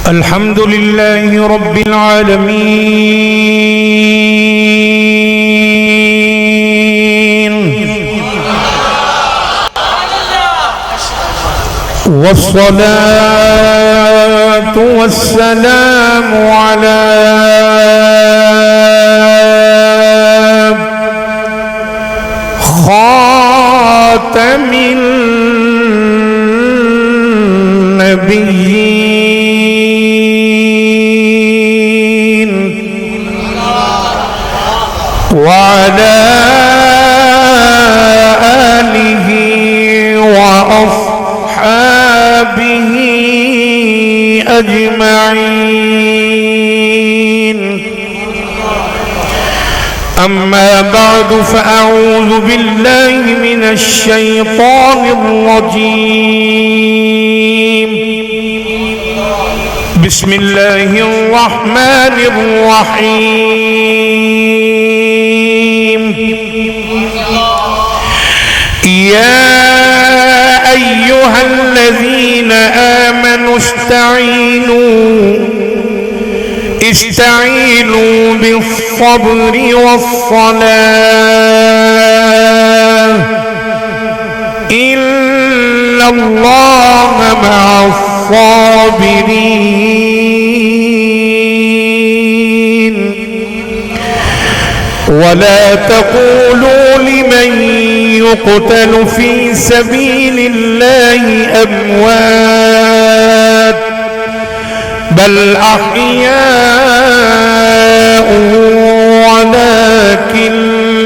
الحمد لله رب العالمين والصلاة والسلام على خاتم النبيين وعلى آله وأصحابه أجمعين. أما بعد فأعوذ بالله من الشيطان الرجيم. بسم الله الرحمن الرحيم. يا أيها الذين آمنوا استعينوا بالصبر والصلاة إن الله مع الصابرين. ولا تقولوا لمن يقتل في سبيل الله أموات بل أحياء ولكن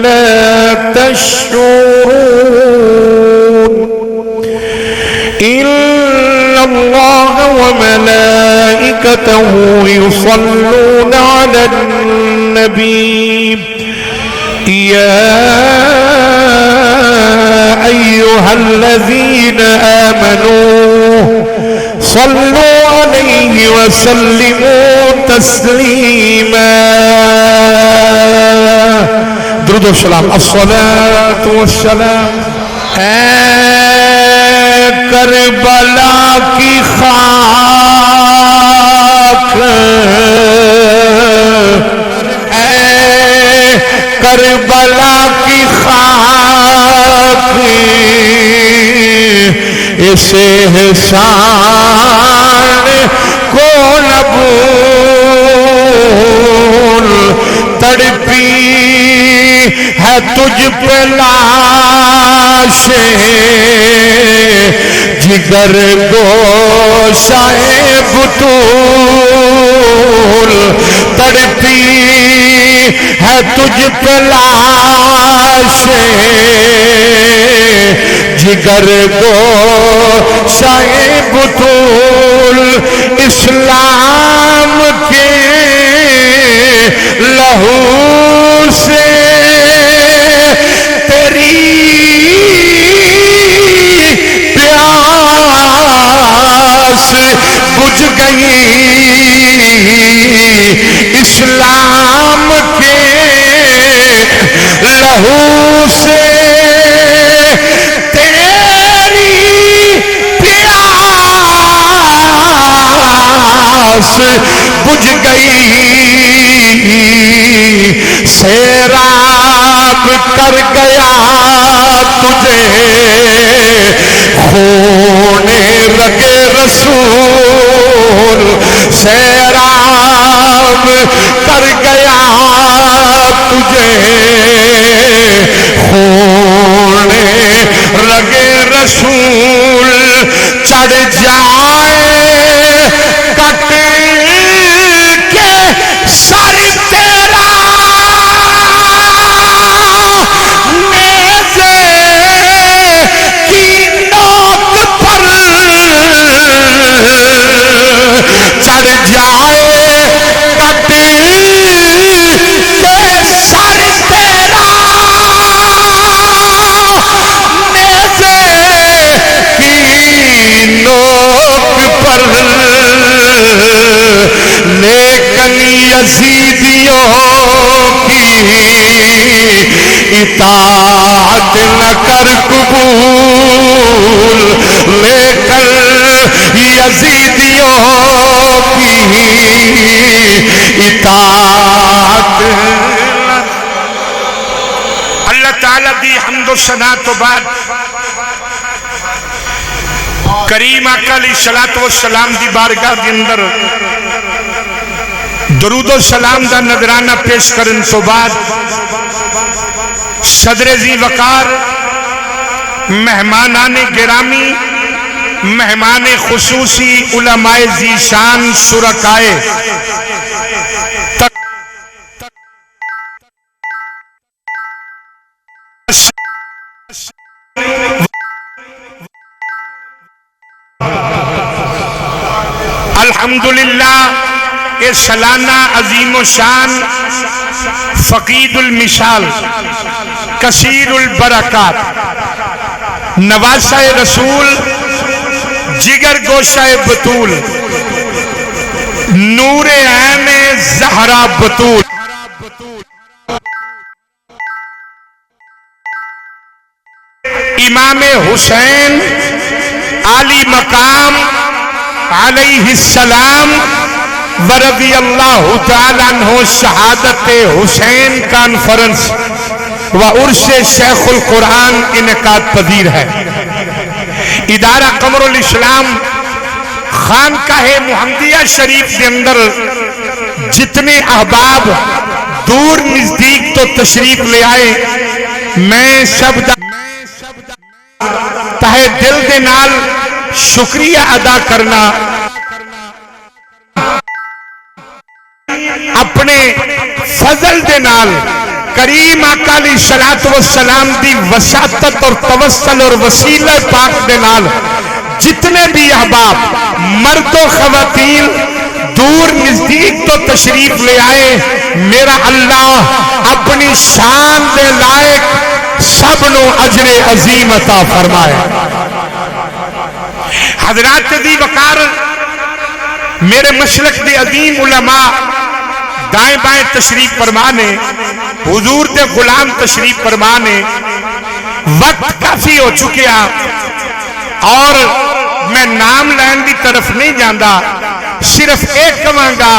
لا تشعرون. إن الله وملائكته يصلون على النبي يا أيها الذين آمنوا صلوا عليه وسلموا تسليما. درود و سلام. الصلاة والسلام. اے کربلا کی خاک، اے کربلا کی خاک، اس احسان کو نہ بھول، تڑپی ہے تجھ پہ لاشیں جگر گوشائے بطول، تڑپی ہے تجھ پہ لاشیں جگر گوشائے بطول. اسلام کے لہو سے تیری پیاس بجھ گئی. اسلام کے لہو سے بجھ گئی. سیراب کر گیا تجھے خون رگ رسول. سیراب کر گیا تجھے خون رگ رسول. چڑھ جائے کٹ کے سر تیرا نیزے کی نوک پر، چڑھ جائے کٹ کے سر تیرا نیزے کی نوک پر. لیکن یزیدیوں کی اطاعت نہ کر قبول، لیکن یزیدیوں کی و ثنا تو بعد کریم آقا علیہ الصلوۃ والسلام دی بارگاہ دے اندر درود و سلام دا نذرانہ پیش کرن تو بعد صدر ذی وقار مہمانان گرامی مہمان خصوصی علماء ذی شان شرکائے الحمدللہ اے سالانہ عظیم و شان فقید المثال کثیر البرکات نواسہ رسول جگر گوشہ بطول نور عین زہرا بطول امام حسین عالی مقام علیہ السلام ورضی اللہ تعالیٰ عنہ شہادت حسین کانفرنس و عرس شیخ القرآن انعقاد پذیر ہے۔ ادارہ قمر الاسلام خانقاہ محمدیہ شریف کے اندر جتنے احباب دور نزدیک تو تشریف لے آئے، میں سب تہے دل دے نال شکریہ ادا کرنا، اپنے فضل دے نال کریم آقا علیہ الصلوۃ والسلام دی وساطت اور توسل اور وسیلہ پاک دے نال جتنے بھی احباب مرد و خواتین دور نزدیک تو تشریف لے آئے، میرا اللہ اپنی شان دے لائق سب نو اجر عظیم عطا فرمائے۔ حضرات ذی وقار میرے مشرق دے عظیم علماء دائیں بائیں تشریف فرمانے، حضور دے غلام تشریف فرمانے، وقت کافی ہو چکیا اور میں نام لین دی طرف نہیں جاندہ، صرف ایک کہاں گا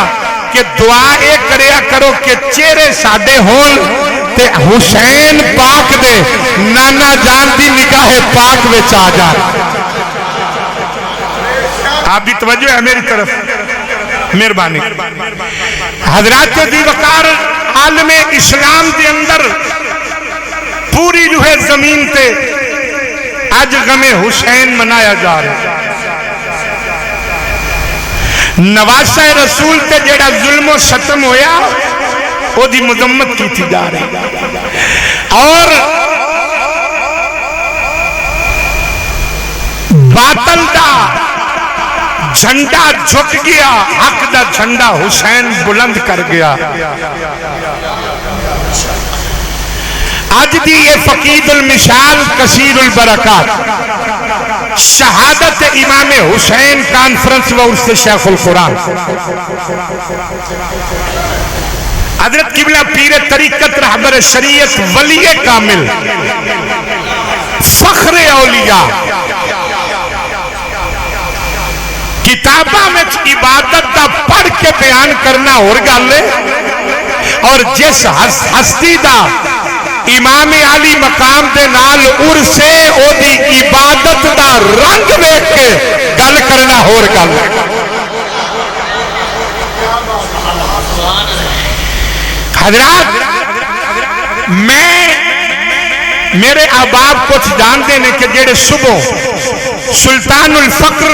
کہ دعا ایک کریا کرو کہ چہرے ساڈے ہون تے حسین پاک دے نانا جان دی نگاہ پاک وچ آ جائے۔ آپ بھی توجہ ہے میری طرف، مہربانی۔ حضرات ذی وقار عالم اسلام دے اندر پوری روح زمین تے آج غم حسین منایا جا رہا ہے۔ نواسہ رسول تے جیڑا ظلم و ستم ہویا وہ دی مذمت کی تھی جا رہی، اور باطل دا جھنڈا جھک گیا، حق دا جھنڈا حسین بلند کر گیا۔ آج دی یہ فقید المثال کثیر البرکات شہادت امام حسین کانفرنس و عرس شیخ القرآن، حضرت قبلہ پیر طریقت رہبر شریعت ولی کامل فخر اولیاء کتابہ میں عبادت دا پڑھ کے بیان کرنا اور گالے، اور جس ہستی دا امام علی مقام دے نال عرصے او دی عبادت دا رنگ دیکھ کے گل کرنا اور گالے۔ حضرات میرے احباب کچھ جان دینے کہ جیڑے صبح سلطان الفقر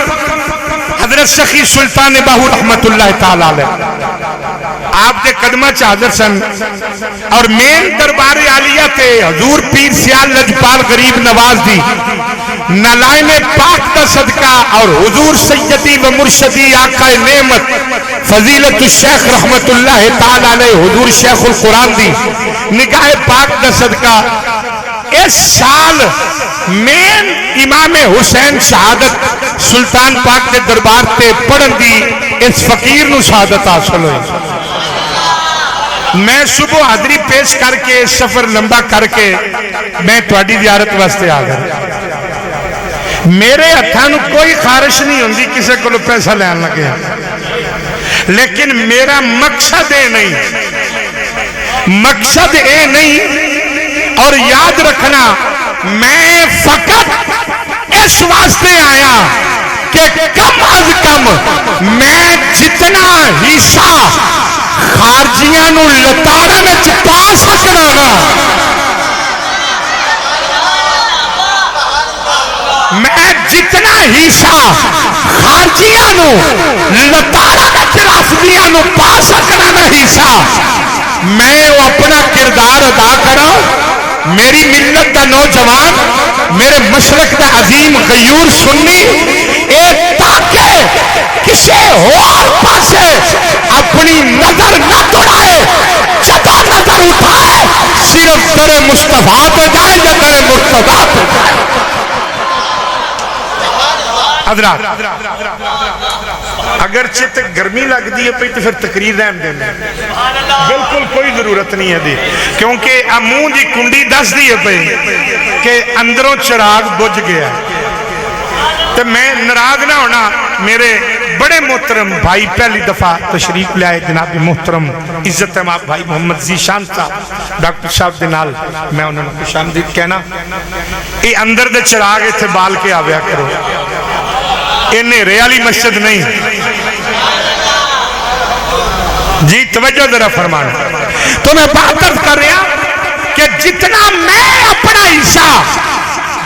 حضرت سخی سلطان باہو رحمت اللہ تعالیٰ علیہ آپ دے قدمہ چادر سن، اور مین دربار عالیہ تے حضور پیر سیال لجپال غریب نواز دی نلائن پاک دا صدقہ، اور حضور سیدی و مرشدی آقا نعمت فضیلت الشیخ رحمت اللہ تعالیٰ علیہ حضور شیخ القرآن دی نگاہ پاک دا صدقہ اس سال مین امام حسین شہادت سلطان پاک دے دربار تے پڑھن دی اس فقیر نو شہادت حاصل ہوئی۔ میں صبح حاضری پیش کر کے سفر لمبا کر کے میں تواڈی زیارت واسطے آ گیا۔ میرے ہتھاں کوئی خارش نہیں ہوندی کسے کو پیسہ لین لگے، لیکن میرا مقصد اے نہیں، مقصد اے نہیں، اور یاد رکھنا میں فقط اس واسطے آیا کہ کم از کم میں جتنا حصہ خارجیاں نو لتاڑن وچ پا سکنا نا، میں جتنا حصہ خارجیاں نو لتاڑن وچ رافضیاں نو پا سکنا نا حصہ، میں وہ اپنا کردار ادا کرا. میری ملت دا نوجوان، میرے مشرق دا عظیم غیور سنی، ایک تاکہ کسے اور پاسے اپنی نظر نہ دوڑائے، جدو نظر اٹھائے صرف در مصطفیٰ پہ جائے یا در مرتضیٰ پہ جائے. حضرات اگر چت گرمی لگ دی ہے پہ تو پھر تقریر رہن دینا بالکل کوئی ضرورت نہیں ہے دی، کیونکہ منہ دی کنڈی دس دی ہے پہ کہ اندروں چراغ بجھ گیا. تو میں ناراض نہ ہونا، میرے بڑے محترم بھائی پہلی دفعہ تشریف لائے جناب محترم عزت امام بھائی محمد ذیشان صاحب ڈاکٹر صاحب دنال، میں انہوں نے خوش آمدید کہنا. یہ اندر دے چراغ اتھے بال کے آویا کرو، یہ نیرے والی مسجد نہیں. جی توجہ ذرا فرمانا. تو میں بات کر رہا کہ جتنا میں اپنا حصہ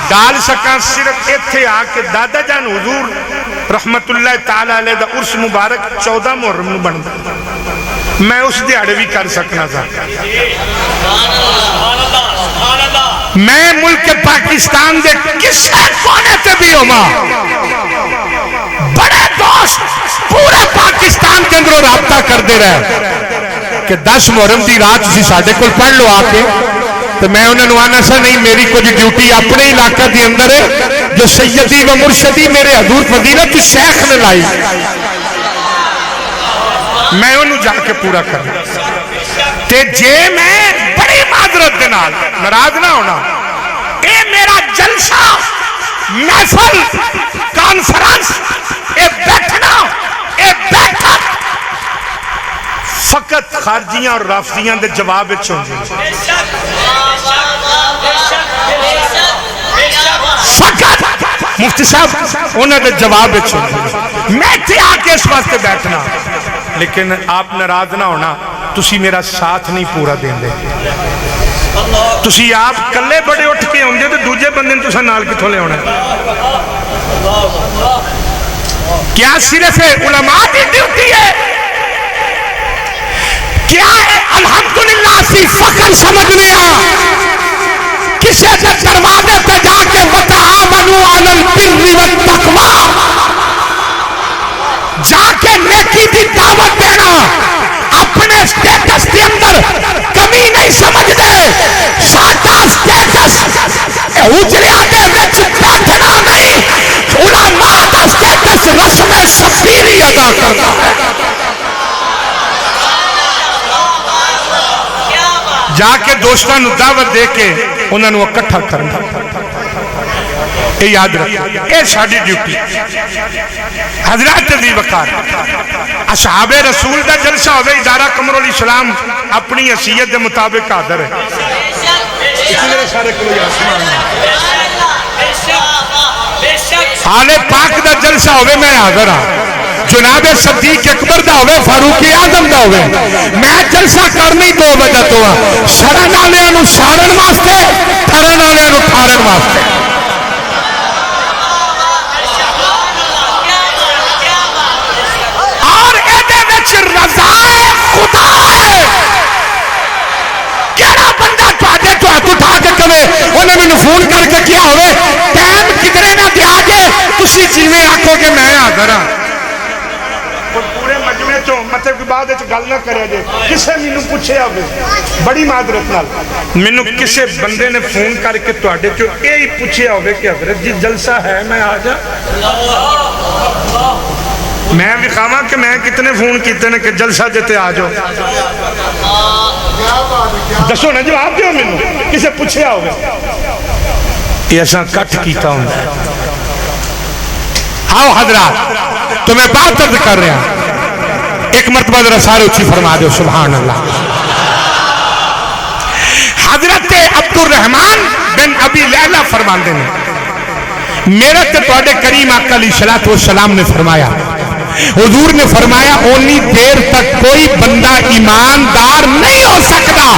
ڈال سکا صرف ایتھے آ کے دادا جان حضور رحمت اللہ تعالیٰ علیہ دا عرس مبارک 14 محرم نو بن دا، میں اس دیاڑے بھی کر سکنا تھا. میں ملک پاکستان دے کسے کونے تے بھی ہوما، بڑے دوست پورے پاکستان کے اندر رابطہ کر دے رہے کہ 10 محرم دی رات سی ساڑھے کل پڑھ لو آ کے. تو میں انہوں نے آنا سا نہیں، میری کچھ ڈیوٹی اپنے علاقہ دی اندر ہے جو سیدی و مرشدی میرے حضور فضیلت شیخ نے لائی، میں انہوں جا کے پورا کرنا. تے جے میں بڑی معذرت دے نال ناراض نہ ہونا، اے میرا جلسہ محفل کانفرنس اے بیٹھنا اے بیٹھک فقط خارجیاں اور رافضیاں دے جواب چھوڑ فقط مفتی صاحب انہوں نے جواب چھوڑ میں تھے آکے اس واسطے بیٹھنا. لیکن آپ ناراض نہ ہونا، تسی میرا ساتھ نہیں پورا دیں دے. تسی آپ کلے بڑے اٹھ کے ہوں دے تو دوجے بندے نے تسا نال کتھوں لے ہونا. کیا صرف علماء کی ڈیوٹی ہے؟ کیا ہے الحمدللہ سی فخر سمجھنے کسے سے دروازے پہ جا کے وَتَعَامَنُوا عَلَى الْبِرِّ وَالتَّقْوَى جا کے نیکی دی دعوت دینا، اپنے سٹیٹس کے اندر کمی نہیں سمجھ دے. ساڈا سٹیٹس حجریاں دے وچ بیٹھنا نہیں، علماء دا سٹیٹس رسم سفیری ادا کرنا ہے. جا کے دوستان نو دعوت دے کے انہوں نے اکٹھا کرنا. یہ یاد رکھیں، یہ ساڑی ڈیوٹی. حضرات عزیز وقار اصحاب رسول دا جلسہ ہوئے ادارہ قمر الاسلام اپنی حیثیت دے مطابق حاضر ہے. اسی میرے سارے کوئی آسمان آل پاک دا جلسہ ہوئے میں حاضر ہاں. جناب صدیق اکبر دا ہوئے، فاروق اعظم دا ہوئے، میں جلسہ کرنی دو وجہ تو ہاں، سرن آلے انو سارن واسطے، تھرن آلے انو تھارن واسطے. اور ایدے وچ رضا خدا ہے. کیڑا بندہ تواڈے تو ہاتھ اٹھا کے کہے انہیں مینوں فون کر کے کیا ہوئے ٹائم کدھرے نہ دیا جے تسی جیویں آکھو کہ میں حاضر ہاں. پورے مجمع چوں مطلب کہ بعد وچ گل نہ کرے جے کسے مینوں پوچھیا ہوے بڑی معذرت نال مینوں کسے بندے نے فون کر کے تواڈے چوں یہی پوچھیا ہوے کہ حضرت جی جلسہ ہے میں آ جا. میں وکھاواں کہ میں کتنے فون کیتے نے کہ جلسہ جتے آ جاؤ. دسو نا جواب دیو مینوں کسے پوچھیا ہوے. یہ اساں کٹ کیتا ہوندا ہے. آؤ حضرات تو میں بات عرض کر رہا ہوں، ایک مرتبہ ذرا سارے اچھی فرما دو سبحان اللہ. حضرت عبد الرحمن بن ابی لیلہ فرماندے نے میرا تے تواڈے کریم آقا علیہ الصلوۃ والسلام نے فرمایا، حضور نے فرمایا اونی دیر تک کوئی بندہ ایماندار نہیں ہو سکتا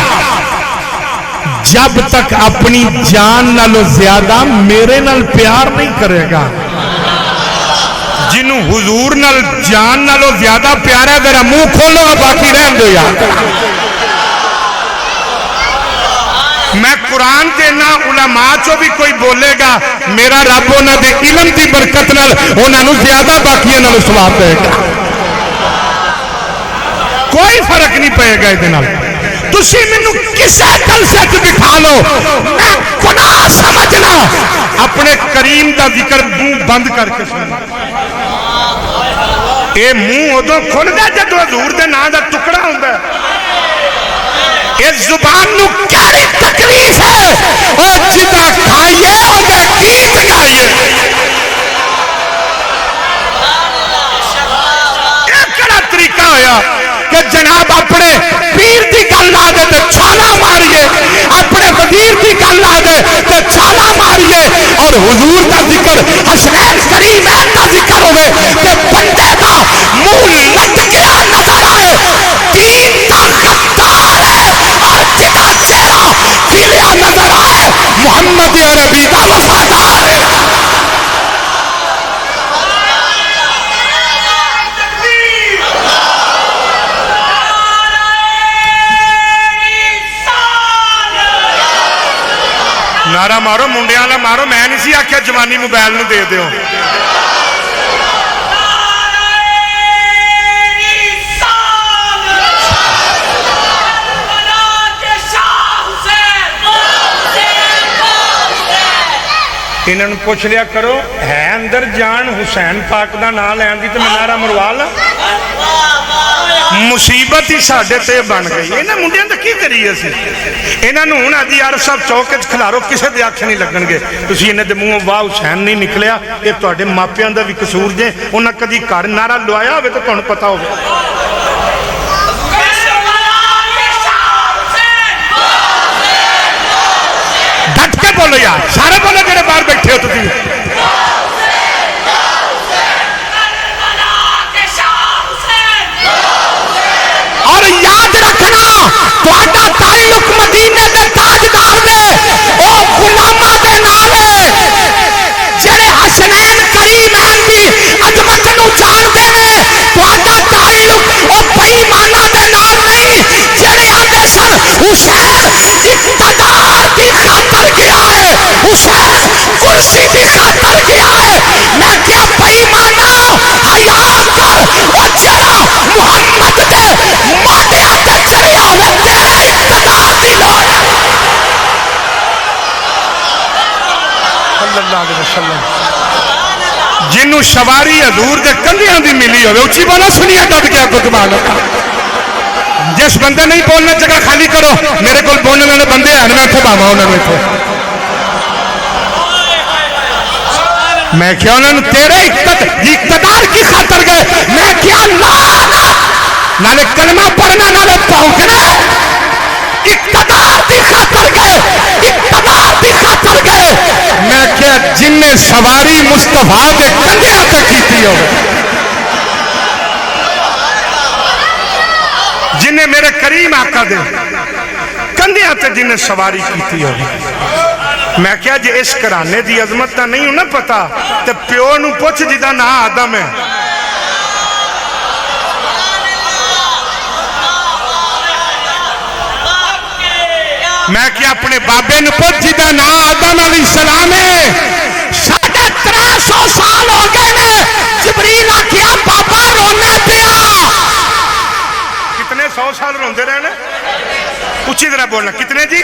جب تک اپنی جان نالو زیادہ میرے نال پیار نہیں کرے گا۔ جنہوں حضور نال جان نالو زیادہ پیار ہے ذرا منہ کھولو اور باقی رہن دو یار۔ میں قرآن دینا علماء چو بھی کوئی بولے گا میرا رب انہاں دے علم دی برکت نال انہاں نو زیادہ باقیاں نال ثواب دے گا، کوئی فرق نہیں پئے گا ادھے نال۔ تسی مینوں کسے جلسے وچ بٹھا لو میں گناہ سمجھنا اپنے کریم دا ذکر منہ بند کر کے سن۔ اے منہ ادو کھلدا جدو حضور دے نام دا ٹکڑا ہوندا ہے۔ اس زبان نو کیڑی تکلیف ہے او جدا کھائیے او دے گیت گائیے۔ یہ کڑا طریقہ ہویا کہ جناب اپنے پیر دی گل لا دے تے چھالا ماریے، اپنے وزیر دی گل لا دے تے چھالا ماریے، اور حضور دا ذکر حسنین کریمین دا ذکر ہوئے کہ بندے دا منہ لٹکیا نظر آئے، دین دا غدار ہے، اور جدا چہرہ کھلیا نظر آئے محمد عربی دا وفادار ہے۔ نعرہ مارو منڈیاں والا مارو، میں نہیں سی آکھیا جوانی موبائل نو دے دیو۔ انہوں نے پوچھ لیا کرو ہے اندر جان حسین پاک دا نام لین دی تے میں نعرہ مروا لا؟ مصیبت ہی ساڈے تے بن گئی۔ انہاں منڈیاں تے کی کریے اسی؟ انہاں نوں ہن ادی عارف صاحب چوک وچ کھلارو کسے دے آکھے نہیں لگن گے، تسی انہاں دے منہوں واہ حسین نہیں نکلیا، اے تواڈے ماپیاں دا وی قصور جے، انہاں کدی گھر نعرہ لوایا ہوے تے تانوں پتہ ہوے۔ ڈٹ کے بولو یار، سارے بولو جڑے باہر بیٹھے ہو تسی۔ اور یاد رکھنا تہاڈا تعلق مدینے دے تاجدار دے او غلاماں دے نال ہے جڑے حسنین کریمین دی عظمت نو جان دے نے۔ تہاڈا تعلق او بے ایماناں دے نال نہیں جڑے آندے سن حسین اقتدار دی خاطر گیا ہے، حسین کرسی دی خاطر گیا ہے۔ میں کیا بے ایمانا حیا کر، او جڑا محمد دے ماتھے تے چڑھیا ہوے تیرے اقتدار دی لوڑ ہے۔ صلی اللہ علیہ وسلم جنوں شواری حضور دے کندھیاں دی ملی ہوے اچھی بولا سنیا ڈٹ گیا کو سبحان اللہ۔ جس بندے نہیں بولنا جگہ خالی کرو، میرے کو بولنے والے بندے ہیں میں اتنے باوا انہوں نے میں کیا انہوں نے تیرے اقتدار کی خاطر گئے، میں کیا نالے کلمہ پڑھنا نالے پہنچنا، اقتدار کی خاطر گئے، اقتدار کی خاطر گئے۔ میں کیا جن نے سواری مصطفیٰ دے کندھے آتے کیتی ہو، جنہیں میرے کریم آقا دے کندھے آتے جنہیں سواری کیتی ہو۔ میں کیا جے اس کرانے دی عظمت تا نہیں انہیں پتا تے پیو نو پوچھ جدا نا آدم ہے۔ میں کیا اپنے بابے نو پوچھ جدا نا آدم علیہ السلام ہے۔ 350 سال ہو گئے نے، جبریل آکھیا بابا رونا پیا۔ کتنے 100 سال روندے رہنے؟ اچھی طرح بولنا، کتنے جی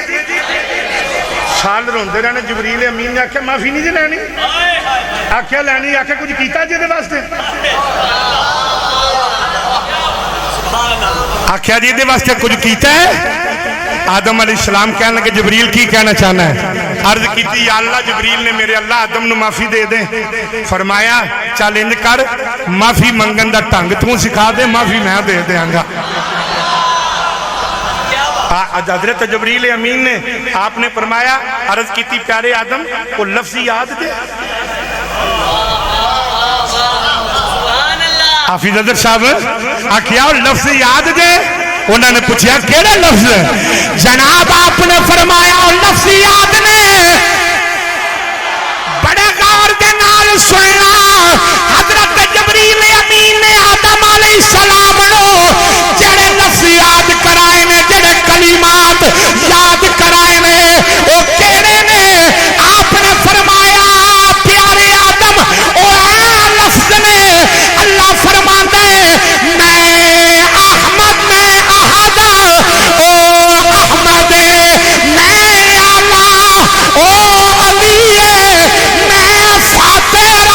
سال روندے رہنے؟ جبریل امین نے آکھیا معافی نہیں جی لینی؟ آکھیا لینی، آکھیا کچھ کیتا جی دے واسطے؟ آکھیا جی دے واسطے کچھ کیتا ہے؟ آدم علیہ السلام کہنے لگے جبریل کی کہنا چاہنا ہے؟ عرض کیتی یا اللہ جبریل نے میرے اللہ آدم نو معافی دے دیں۔ فرمایا چل انج کر معافی منگن دا ٹنگ تو سکھا دے، معافی میں دے دیاں گا۔ حضرت جبریل امین نے آپ نے فرمایا عرض کی تھی پیارے آدم وہ لفظ یاد دے حافظ حضرت صاحب آکھیا لفظ یاد دے انہوں نے پوچھا کیڑا لفظ ہے جناب آپ نے فرمایا لفظ یاد نے بڑے غور دے نال سننا حضرت جبریل امین نے آدم علیہ السلام نو جڑے لفظ یاد کرائے نے جڑے کلمات یاد کرائے نے وہ کیڑے نے آپ نے فرمایا پیارے آدم او لفظ نے اللہ فرماتا ہے میں احمد میں احد او احمد میں اعلیٰ او علی میں فاتحہ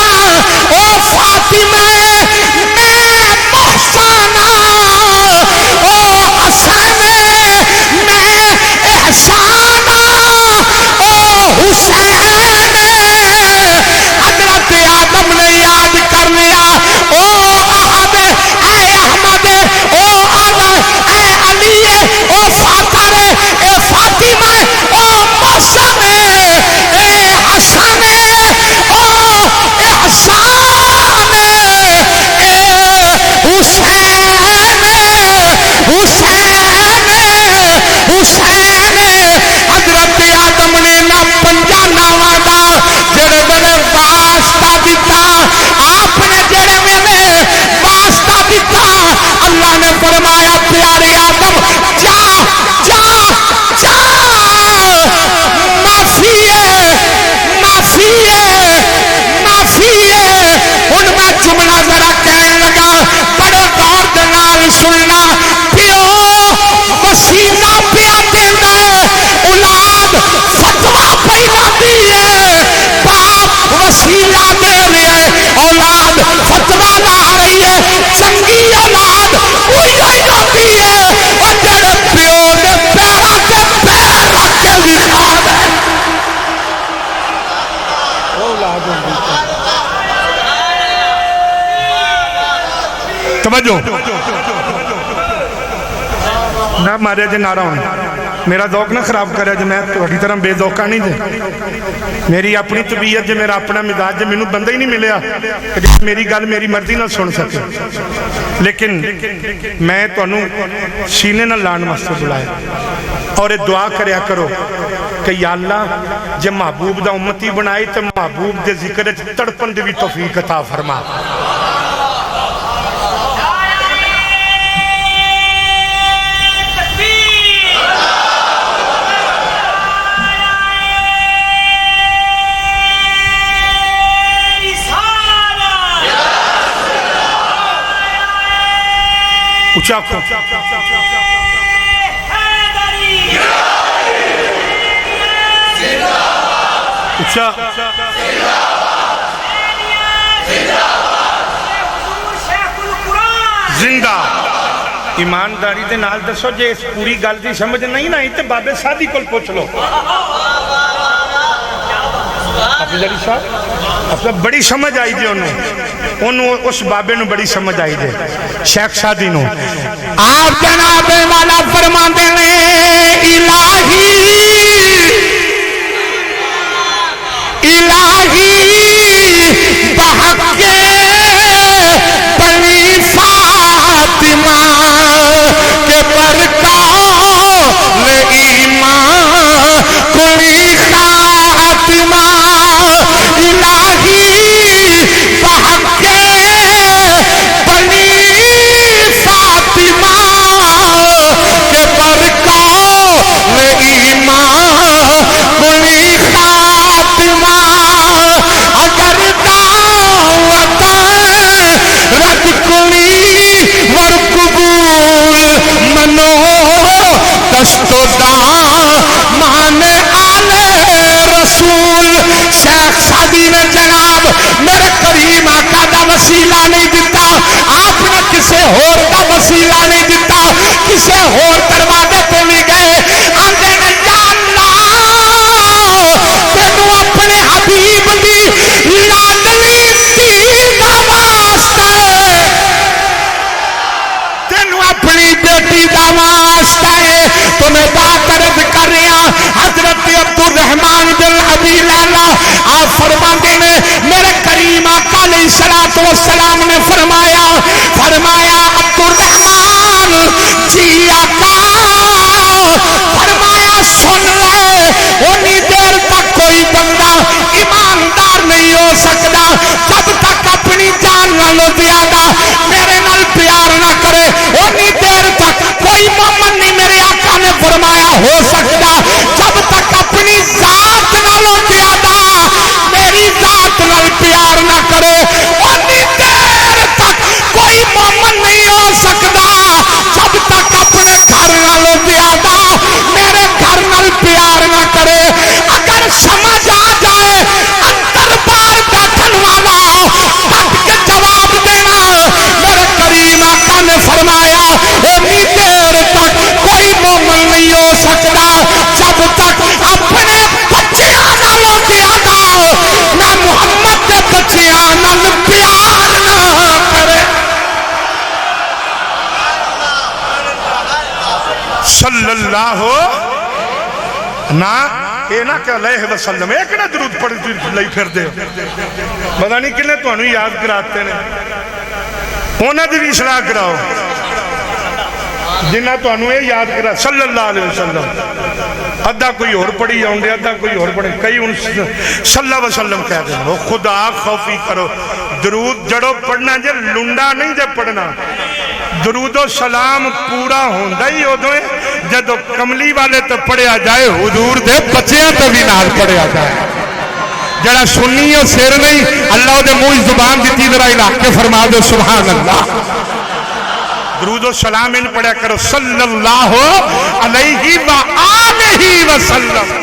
او فاطمہ میں محسن او حسن میں احسان او حسین حضرت آدم نے یاد کر لیا او احد اے احمد او اے علی او فاطر اے فاطمہ او محسن اے حسن او احسان اے حسین حضرت آدم نے نہ پنجا ناواں دا جڑے بڑے واسطہ دیتا آپ نے جڑے ویلے واسطہ دیتا اللہ نے فرمایا پیارے آدم جا جا جا معافی ہے معافی ہے معافی ہے ان میں جملہ ذرا کہنے لگا بڑے غور دے نال سننا پیو وسیلہ پیا دیندا ہے اولاد فتوہ پیا دی ہے باپ وسیلہ دے رہا ہے اولاد فتوہ لا رہی ہے چنگی اولاد وہی ہوتی ہے اور جڑے پیو دے پیراں تے پیر رکھ کے دکھا دے اولاد توجہ نہ مارے جے نعرہ ہونا میرا ذوق نہ خراب کرے جے میں تہاڈی طرح بے ذوقا نہیں جے میری اپنی طبیعت جے میرا اپنا مزاج جے مینوں بندہ ہی نہیں ملیا کہ جے میری گل میری مرضی نہ سن سکے لیکن میں تانوں سینے نہ لان واسطے بلایا اور دعا کریا کرو کہ یا اللہ جے محبوب دا امتی بنائی تے محبوب دے ذکر وچ تڑپن دی بھی توفیق عطا فرما اچھا اچھا زندہ ایمانداری دے نال دسو جے اس پوری گل دی سمجھ نہیں نا تے بابے سادی کول پوچھ لو حافظ علی صاحب بڑی سمجھ آئی دی انہوں اس بابے نو بڑی سمجھ آئی دے شیخ سادی نو آپ جناب والا فرمان دے الہی الہی بحق بنی فاطمہ کے برکات ایمان کلی خاتمہ الہی بحق بنی فاطمہ کے برکات ایمان کلی خاتمہ اگر دعوت رد کلی ور قبول منو دست و دامان آل رسول شیخ سادی نے جناب میرے کریم آقا دا وسیلہ نہیں دیتا آپ نے کسے ہور دا وسیلہ نہیں دیتا کسے ہور دروازے پہ نہیں گئے آندے نے یا اللہ تینو اپنے حبیب دی لاڈلی دھی دا واسطہ تینو اپنی بیٹی دا واسطہ تمہیں فرماتے ہیں میرے کریم آقا علیہ الصلوۃ والسلام نے فرمایا عبد الرحمن جی آقا فرمایا سن لے اتنی دیر تک کوئی بندہ ایماندار نہیں ہو سکتا جب تک اپنی جان نالوں زیادہ میرے نال پیار نہ کرے اتنی دیر تک کوئی مومن نہیں میرے آقا نے فرمایا ہو سکتا جب تک اپنی ذات نالوں زیادہ میری ذات نال پیار نہ کرے اتنی دیر تک کوئی مومن نہیں ہو سکتا جب تک اپنے گھر نالوں زیادہ میرے گھر نال پیار نہ کرے اگر سمجھ آ جائے اندر بار بیٹھن والا ڈٹ کے جواب دینا میرے کریم آقا نے فرمایا اتنی دیر تک کوئی مومن نہیں ہو سکتا جب تک اپنے بچیاں نالوں زیادہ میں محمد کے بچیاں نال پیار نہ کرے صلی اللہ نا اے نا کہ علیہ وسلم ایک نا درود پڑھ لئی پھر دے پتہ نہیں کنے تانوں یاد کراتے نے انہاں دی بھی اصلاح کراؤ جنہ تانوں اے یاد کرا صلی اللہ علیہ وسلم ادھا کوئی اور پڑھی جاؤں دے ادھا کوئی اور پڑھی کئی ان صلی اللہ علیہ وسلم کہہ دیں وہ خدا خوفی کرو درود جڑو پڑھنا جے لنڈا نہیں جے پڑھنا درود و سلام پورا ہوندہ ہی ہو دوئے جدو کملی والے تو پڑھیا جائے حضور دے بچیاں تو بھی نال پڑھیا جائے جڑا سنی اور سیر نہیں اللہ دے موئی زبان دیتی ذرا علاقے فرما دو سبحان اللہ درود و سلام ان پڑھیا کرو صلی اللہ علیہ وآلہ وسلم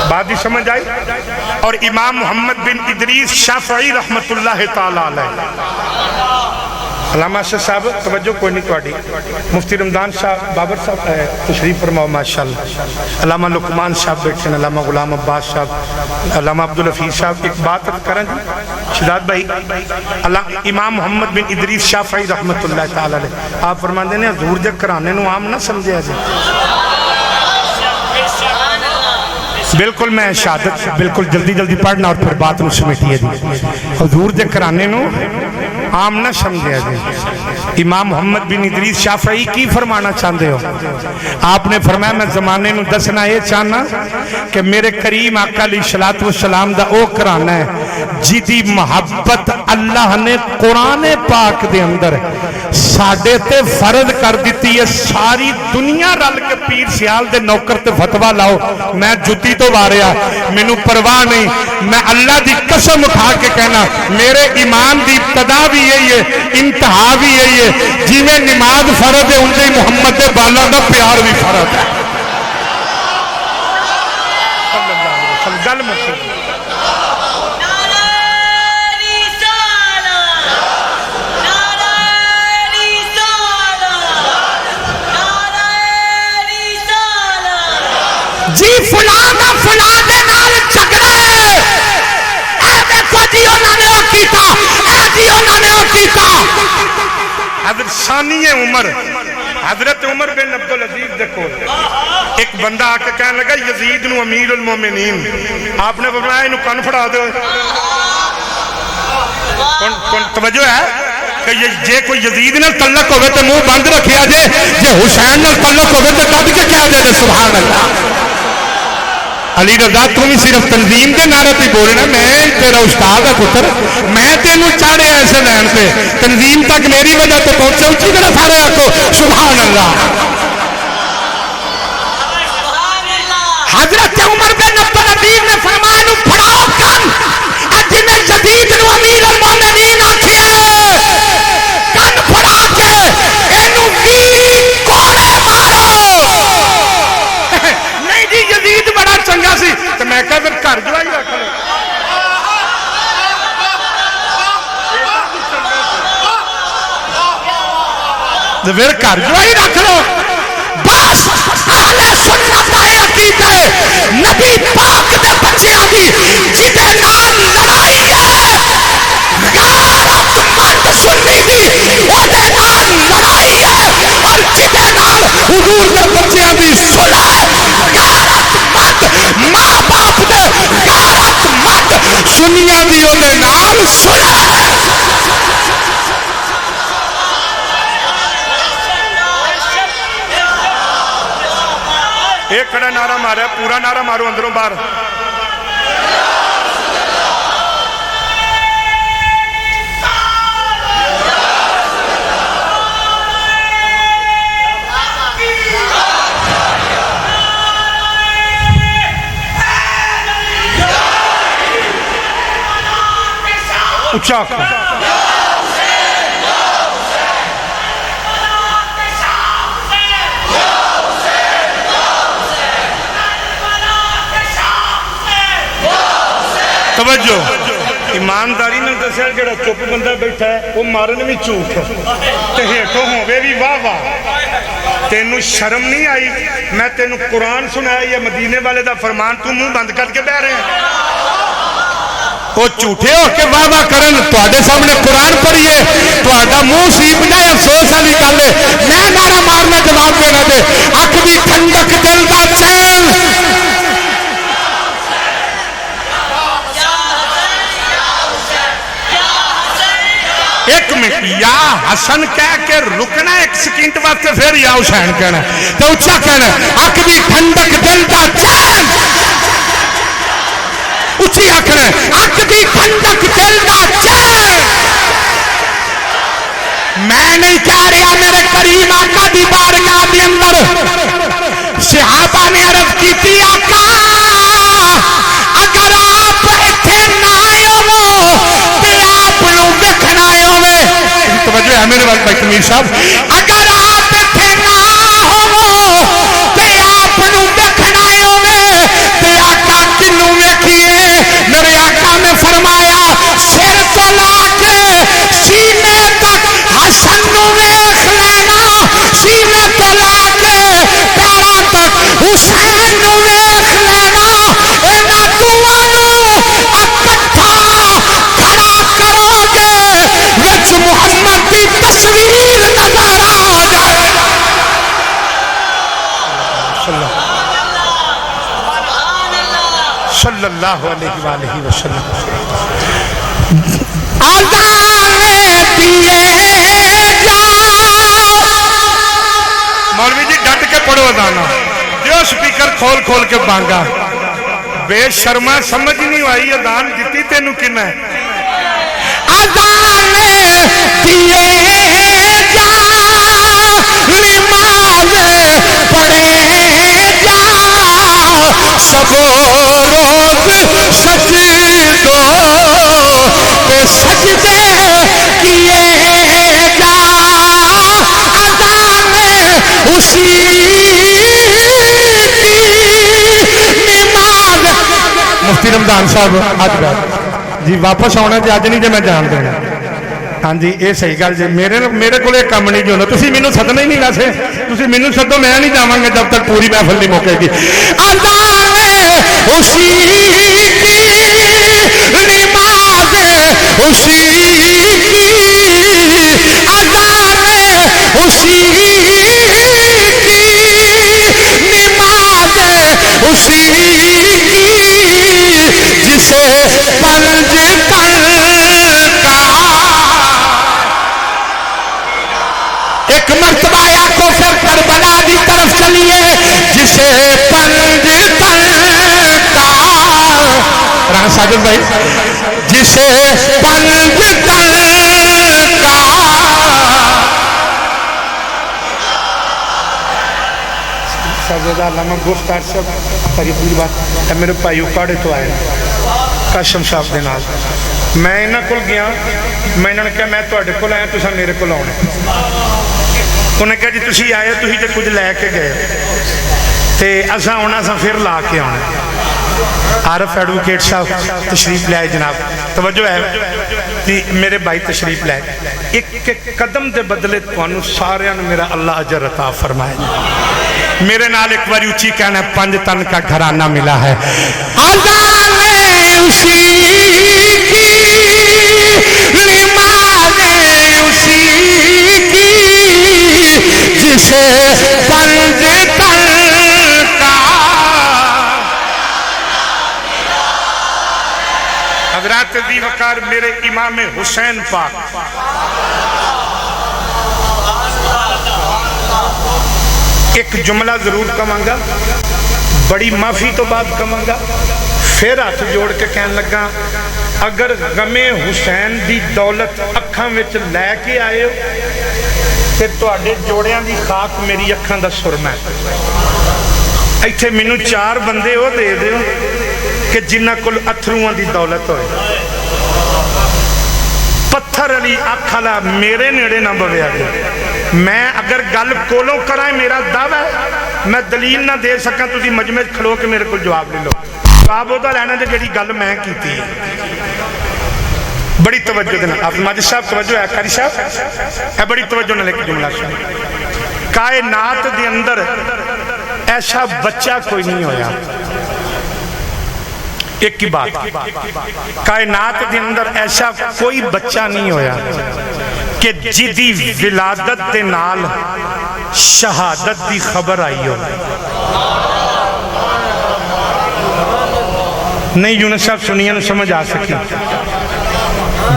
بات ہی سمجھ آئی اور امام محمد بن ادریس شافعی رحمت اللہ تعالیٰ علیہ علامہ صاحب توجہ کوئی نہیں توڑی مفتی رمضان صاحب بابر صاحب تشریف فرماؤ ماشاءاللہ علامہ لقمان صاحب بیٹھیں علامہ غلام عباس صاحب علامہ عبدالحفیظ صاحب ایک بات کریں شداد بھائی امام محمد بن ادریس شافعی رحمت اللہ تعالیٰ علیہ آپ فرمان دینے حضور دے کرانے نو عام نہ سمجھے آجے بالکل میں شہادت بالکل جلدی جلدی پڑھنا اور پھر بات نو سمیٹیے دی حضور دے کرانے نو عام نہ سمجھے آجے امام محمد بن ادریس شافعی کی فرمانا چاہتے ہو آپ نے فرمایا میں زمانے نو دسنا یہ چاہنا کہ میرے کریم آقا علیہ السلام دا او کرانا ہے جیدی محبت اللہ نے قرآن پاک دے اندر ساڑھے تے فرض کر دیتی ہے ساری دنیا رل کے پیر سیال دے نوکر تے فتوہ لاؤ میں جتی تو واریا میں نو پرواہ نہیں میں اللہ دی قسم اٹھا کے کہنا میرے ایمان دی ابتدا بھی یہی ہے انتہا بھی یہی ہے جی میں نماز فرض ہے ان دے محمد دے بالا دا پیار بھی فرض ہے صلی اللہ علیہ وسلم گل مسلم جی فلانا فلانے نال جھگڑے اے دیکھو جی انہوں نے وہ کیتا اے جی انہوں نے وہ کیتا حضرت ثانی عمر حضرت عمر بن عبدالعزیز دیکھو ایک بندہ آکے کہنے لگا یزید نو امیر المومنین آپ نے فرمایا انہوں کن پھڑا دو توجہ ہے کہ یہ کوئی یزید نے تعلق ہوئے تو منہ بند رکھیا جے یہ حسین نے تعلق ہوئے تو کب کے کیا دے سبحان اللہ علی رضا تم ہی صرف تنظیم کے نعرے پہ بولنا میں تیرا استاد ہے پتر میں تینوں چاڑے ایسے لین پہ تنظیم تک میری وجہ تو پہنچے اچھی طرح سارے آکو سبحان اللہ حضرت عمر بن عبدالعزیز نے فرمایا نو پڑھاؤ کن اجی میں جدید نو امیر المومنین آکھے کن پڑھا کے اینو بھی کوڑے مارو نہیں جی یزید بڑا چنگا سی تو میں کہا پھر گھر جو آئی رکھ لو تو پھر گھر جو آئی رکھ لو بس اہل سنت ہے عقیدہ نبی پاک دے بچے آدھی جدے نام لڑائی ہے غیرت مند سنی دی وہ دے نام لڑائی ہے اور جدے نام حضور دے بچے آدھی سنائے غیرت مند ایک کڑا نعرہ مارا ہے، پورا نعرہ مارو اندروں باہر. اچھا آخر توجہ. ایمانداری نے دسیا جڑا چپ بندہ بیٹھا ہے وہ مارن بھی جھوٹ تے ہیٹوں ہووے بھی واہ واہ. تینوں شرم نہیں آئی؟ میں تینوں قرآن سنایا یا مدینے والے دا فرمان تو منہ بند کر کے بہ رہے ہیں؟ وہ جھوٹے ہو کے واہ واہ کرن تواڈے سامنے قرآن پڑھیے تواڈا منہ سیپ جائے افسوس والی گل ہے. میں نعرہ مارنا جواب دینا دے اکھ دی ٹھنڈک دل دا چین. ایک منٹ یا حسن کہہ کے رکنا ایک سیکنڈ واسطے پھر یا حسین کہنا تو اچھا کہنا اکھ دی ٹھنڈک دل دا چین. اچھی آخر اکھ دی ٹھنڈک دل دا چین. میں نہیں کہہ رہا میرے کریم آقا دی بارگاہ دی اندر صحابہ نے عرض کی تھی آقا اگر آپ اتھے نہ آئے ہو تے آپ نو ویکھنا آئے ہوئے. توجہ ہے میرے وقت بھائی تمیر صاحب. اگر آپ اتھے نہ ہو تے آپ نو ویکھنا آئے ہوئے تے آقا کنوں ویکھیے. میرے آقا نے فرمایا سر تو لا کے سینے تک حسن نو ویکھ لینا، سینے تو لا کے پیروں تک حسین نو ویکھ لینا. انہاں دوواں نو اکٹھا کھڑا کرو گے وچ محمد دی تصویر نظر آ جائے. صلی اللہ علیہ وآلہ وسلم. مولوی جی ڈٹ کے پڑھو ادانا دیو سپیکر کھول کھول کے بانگا. بے شرما سمجھ نہیں آئی ادان دیتی تینوں کنا ہے. ادان دیے جا نماز پڑھے جا سب روز سجدوں پہ سجدے کیے جا. اذان اسی کی نماز. مفتی رمضان صاحب آج بات جی واپس آنا جی اج نہیں جی میں جان دینا. ہاں جی یہ صحیح گل جی میرے کو کام نہیں جو ہوتا تسی مینوں سدنا ہی نہیں ویسے تسی مینوں سدو میں نہیں جاواں گا جب تک پوری محفل نہیں موقع گی. اذان اسی کی نماز اسی کی اذان اسی کی نماز اسی کی جسے پنج ایک مرتبہ یا کو پھر کربلا دی طرف چلیے جسے پنج تن کا راہ ساجد بھائی جسے پنج تن کا ساجدہ علامہ گفتار صاحب قریبی بات میرے پائیو کاڑے تو آئے قاسم صاحب دے نال میں انہاں کول گیا میں انہاں نے کہا میں تواڈے کول آیا تساں میرے کول آؤنا. انہیں کہا جی تسی آئے تسی تے کچھ لے کے گئے تے اساں آنا سا پھر لا کے آنا. عارف ایڈوکیٹ صاحب تشریف لائے جناب توجہ ہے میرے بھائی تشریف لائے. ایک قدم دے بدلے تانوں سارے نے میرا اللہ اجر عطا فرمائے. میرے نال ایک بار اونچی کہنا ہے پنج تن کا گھرانہ ملا ہے. اذان اسی کی نماز اسی کی جسے پنج تن کا. حضرات ذی وقار میرے امام حسین پاک ایک جملہ ضرور کہوں گا بڑی معافی تو بات کہاں گا، پھر ہاتھ جوڑ کے کہنے لگا اگر غمے حسین دی دولت اکھاں وچ لے کے آئے ہو تے تواڈے جوڑیاں دی خاک میری اکھاں دا سرما ہے۔ ایتھے مینوں 4 بندے وہ دے دیو کہ جنہ کل اتھروਆਂ دی دولت ہوئے۔ پتھر علی اکھ والا میرے نیڑے نہ بویا گیا، میں اگر گل کولوں کرائیں میرا دعویٰ ہے میں دلیل نہ دے سکاں، تسی مجمع کھلو کے میرے کو جواب لے لو، جواب ہوتا لینا دے جڑی گل میں کیتی ہے۔ بڑی توجہ دینا آپ ماجد صاحب، توجہ ہے قاری صاحب، اے بڑی توجہ نہ لے کے جملہ سن۔ کائنات دے اندر ایسا بچہ کوئی نہیں ہویا، ایک کی بات، کائنات دے اندر ایسا کوئی بچہ نہیں ہویا کہ جدی ولادت دے نال شہادت دی خبر آئی ہو۔ نہیں یونس صاحب سنیے نہ سمجھ آ سکی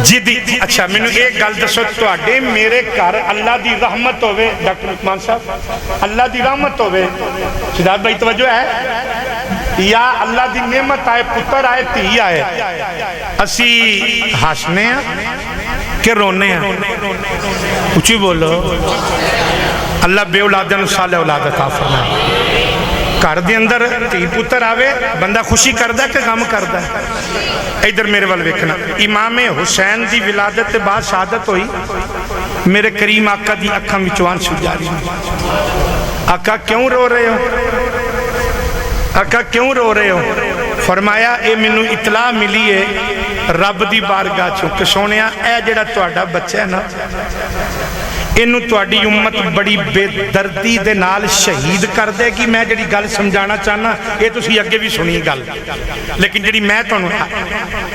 جدی۔ اچھا میں نے ایک گل دسو، تواڈے میرے گھر اللہ دی رحمت ہوئے، ڈاکٹر عثمان صاحب اللہ دی رحمت ہوئے، شہزاد بھائی توجہ ہے، یا اللہ دی نعمت آئے، پتر آئے، تھی آئے، اسی ہاسنے ہیں کہ رونے ہیں؟ اچھی بولو، اللہ بے اولادن صالح اولاد عطا فرمائے۔ گھر دے اندر تھی پتر آوے بندہ خوشی کردا کہ غم کردا ہے؟ ادھر میرے وال ویکھنا، امام حسین دی ولادت بعد شہادت ہوئی، میرے کریم آقا دی اکھاں وچوں آنسو جاری۔ آقا کیوں رو رہے ہو؟ آقا کیوں رو رہے ہو؟ فرمایا اے مینوں اطلاع ملی ہے رب دی بارگاہ چوں کہ سونیا اے جڑا تہاڈا بچہ ہے نا، اینو تہاڈی امت بڑی بے دردی دے نال شہید کر دے گی۔ میں جڑی گل سمجھانا چاہنا اے تسی اگے بھی سنی گل، لیکن جڑی میں تانوں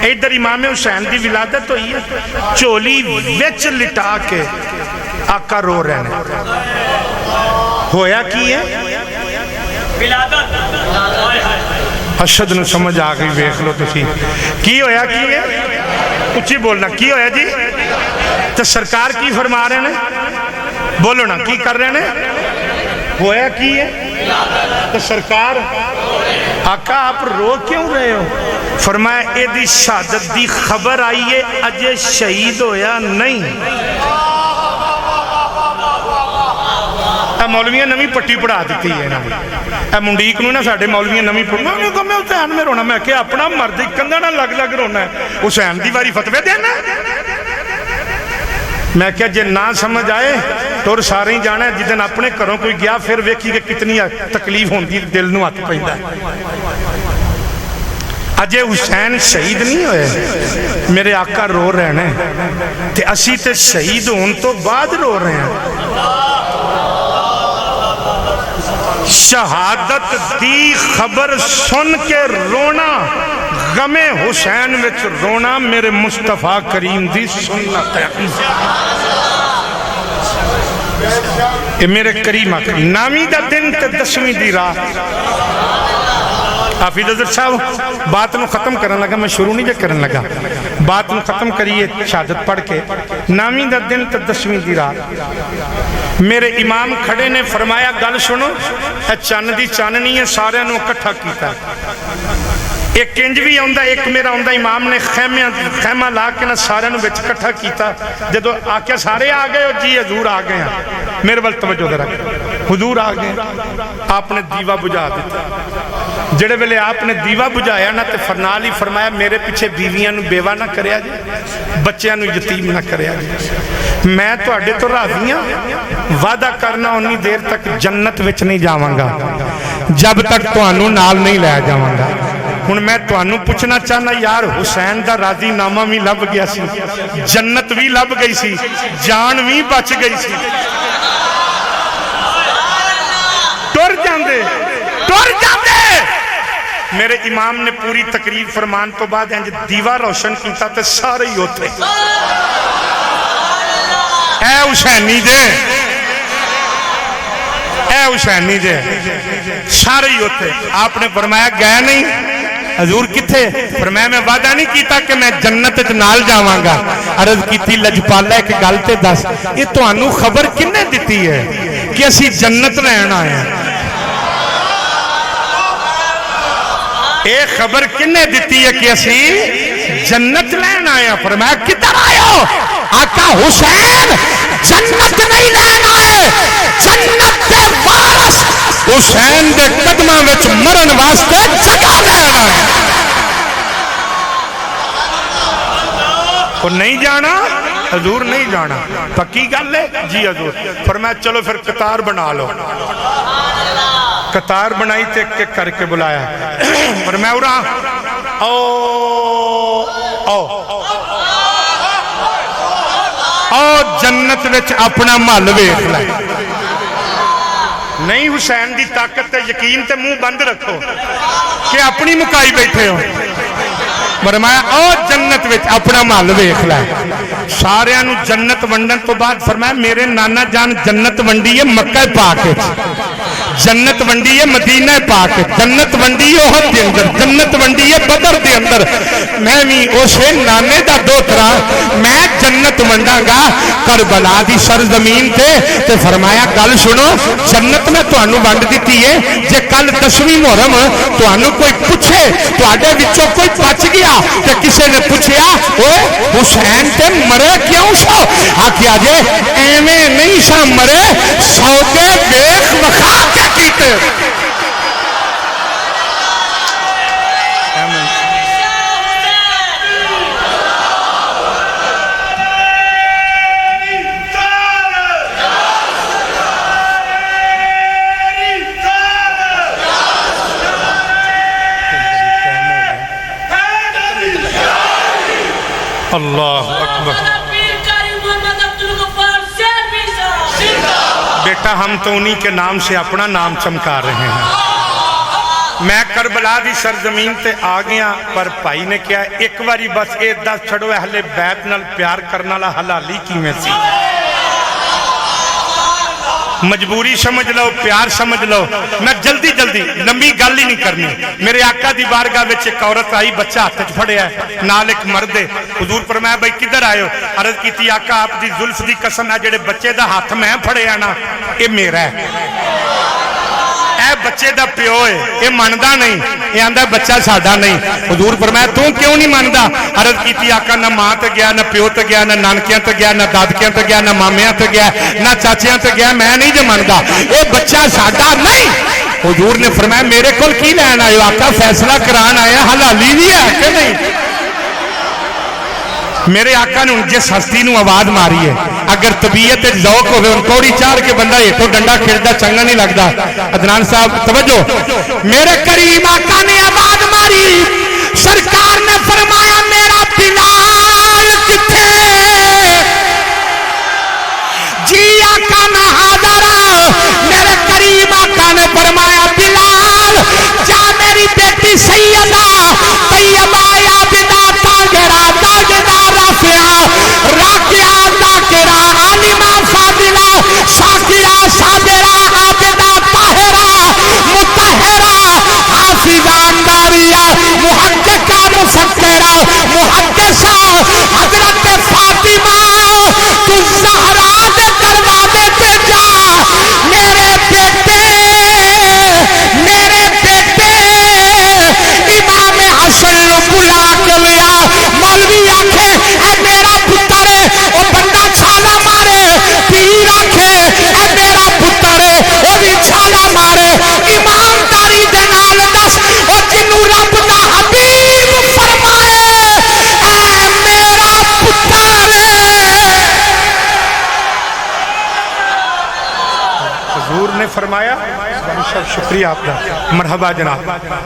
ادھر امام حسین دی ولادت ہوئی ہے، چولی وچ لٹا کے آقا رو رہے ہیں۔ ہویا کی ہے؟ اشد نو سمجھ آ گئی، ویکھ لو تسی کی ہویا کی ہے؟ اچھی بولنا کی ہویا جی؟ تو سرکار کی فرما رہے ہیں؟ بولو نا کی کر رہے ہیں؟ ہویا کی ہے؟ تو سرکار آقا آپ رو کیوں رہے ہو؟ فرمایا اے دی شہادت دی خبر آئی ہے، اجے شہید ہویا نہیں۔ اے مولویاں نمی پٹی پڑھا دیتی ہے نا، اے منڈیک نو نا ساڑھے مولویاں نمی پڑھا، میں کہا میں حسین میں رونا، میں کہ اپنا مرد کندھا نہ لگ لگ رونا ہے، حسین دی باری فتوے دینا ہے۔ میں کہا جے نہ سمجھ آئے تو سارے ہی جانا ہے، جدن اپنے گھروں کوئی گیا پھر ویکھی کہ کتنی تکلیف ہوندی، دل نو ہاتھ پیندا ہے۔ اجے حسین شہید نہیں ہوئے، میرے آقا رو رہے ہیں، تے اسی تے شہید ہون تو بعد رو رہے ہیں۔ شہادت دی خبر سن کے رونا، غم حسین وچ رونا میرے مصطفیٰ کریم دی سنت ہے۔ اے میرے کریم آقا نامی دا دن تے 10ویں دی رات۔ حافظ حضرت صاحب بات نو ختم کرن لگا، میں شروع نہیں جے کرن لگا، بات نو ختم کریے شہادت پڑھ کے۔ نامی دا دن تے 10ویں دی رات، میرے امام کھڑے نے فرمایا گل سنو، اے چان دی چاننی ہے، سارے نو اکٹھا کیتا ہے۔ ایک کنج بھی آندا، ایک میرا آندا امام نے خیمہ لا کے نہ سارے نو بچ اکٹھا کیتا۔ جدو آکے سارے آ گئے، جی حضور آ گئے ہیں، میرے بل توجہ دے رکھ، حضور آ گئے، آپ نے دیوہ بجھا دیتا۔ جڑے ویلے آپ نے دیوہ بجھایا نا تے فرنال ہی فرمایا میرے پیچھے بیویاں نو بیوہ نہ کریا جی، بچیاں نو یتیم نہ کریا جی۔ میں تو اڈے تو راضی ہاں، وعدہ کرنا انی دیر تک جنت وچ نہیں جاواں گا جب تک تانوں نال نہیں لے جاواں گا۔ ہن میں تانوں پوچھنا چاہنا یار، حسین دا راضی نامہ بھی لب گیا سی، جنت بھی لب گئی سی، جان بھی بچ گئی سی، ٹر جاندے ٹر جاندے۔ میرے امام نے پوری تقریر فرمان تو بعد انج دیوہ روشن کیتا تے سارے ہی ہوتے اے حسینی دے، اے حسینی دے، سارے ہی ہوتے۔ آپ نے فرمایا گیا نہیں؟ حضور کتھے؟ فرمایا میں وعدہ نہیں کیتا کہ میں جنت نال جاواں گا۔ عرض کیتی لجپالا ایک گل تے دس، یہ تانوں خبر کنے دتی ہے کہ اسی جنت لین آئے ہیں؟ اے خبر کنے دیتی ہے کہ اسی جنت لین آیا؟ فرمایا کدھر آئے ہو؟ آقا حسین جنت نہیں لین آئے، جنت دے وارث حسین دے قدماں وچ مرن واسطے جگہ لین آئے۔ وہ نہیں جانا حضور، نہیں جانا، پکی گل ہے جی حضور۔ فرمایا چلو پھر قطار بنا لو۔ قطار بنائی تے ایک کر کے بلایا، فرمایا اورا او او او جنت وچ اپنا محل ویکھ لے۔ نہیں حسین دی طاقت تے یقین تے منہ بند رکھو کہ اپنی مکائی بیٹھے ہو۔ فرمایا او جنت وچ اپنا محل ویکھ لے۔ سارے نو جنت ونڈن تو بعد فرمایا میرے نانا جان جنت ونڈی ہے مکہ پاک، جنت ونڈی ہے مدینہ پاک، جنت ونڈی ہے احد دے اندر، جنت ونڈی ہے بدر دے اندر۔ میں بھی اسے نانے دا دوترا میں جنت ونڈاں گا کربلا دی سرزمین تے۔ فرمایا گل سنو، جنت میں تانوں ونڈ دتی ہے، جے کل 10ویں محرم تانوں کوئی پوچھے تواڈے وچوں کوئی بچ گیا تے کسے نے پوچھیا اوے حسین تے مرے کیوں سو؟ آکھیا جے ایویں نہیں سا مرے، سودے ویکھ وکھا کے کیتے۔ اللہ اکبر۔ بیٹا ہم تو انہی کے نام سے اپنا نام چمکا رہے ہیں۔ میں کربلا دی سرزمین تے آ گیا، پر بھائی نے کیا ایک باری بس اے دس چھڑو اہل بیت نال پیار کرنا لا حلالی کیویں سی؟ مجبوری سمجھ لو، پیار سمجھ لو۔ میں جلدی جلدی لمبی گل ہی نہیں کرنی۔ میرے آقا دی بارگاہ وچ ایک عورت آئی، بچہ ہاتھ وچ پھڑیا ہے، نال ایک مرد ہے۔ حضور فرمایا بھائی کدھر آئے ہو؟ عرض کیتی آقا آپ دی زلف دی قسم ہے جڑے بچے دا ہاتھ میں پھڑیا نا اے میرا ہے، اے بچے دا پیو ہے، اے مندا نہیں، اے آندا بچہ ساڈا نہیں۔ حضور فرمایا تو کیوں نہیں مندا؟ عرض کیتی آقا نہ ماں تے گیا، نہ پیو تے گیا، نہ نانکیاں تے گیا، نہ دادکیاں تے گیا، نہ مامیاں تے گیا، نہ چاچیاں تے گیا، میں نہیں جو مندا، اے بچہ ساڈا نہیں۔ حضور نے فرمایا میرے کول کی لین آئے ہو؟ آقا فیصلہ کران آیا حلالی بھی ہے کہ نہیں؟ میرے آقا نے جس ہستی نو آواز ماری ہے، اگر طبیعت ذوق ہوئے ان کوڑی چار کے بندہ یہ تو ڈنڈا کھیلتا چنگا نہیں لگتا۔ عدنان صاحب توجہ، میرے کریم آقا نے آواز ماری، سرکار نے فرمایا میرا بلال کتھے؟ جی آقا میں حاضر ہوں۔ میرے کریم آقا نے فرمایا بلال جا میری بیٹی سیدہ طیبہ عابدہ طاہرہ ساجدہ رافعہ راکعہ ذاکرہ عالمہ فاضلہ شاکرہ صابرہ عابدہ طاہرہ مطہرہ حافظہ انداریہ محققہ مفکرہ محدثہ حضرت فاطمہ تو زہرا دے دروازے تے جا، میرے بیٹے امام حسن نو بلا کے لیا۔ مولوی آکھے اے میرا پتر ہے، او بندہ چھالا مارے، پیر آکھے اے میرا پتر ہے، او بھی چھالا مارے۔ ایمانداری دے نال دس او جنوں رب دا حبیب فرمائے اے میرا پتر ہے۔ حضور نے فرمایا شکریہ آپ کا، مرحبا جناب۔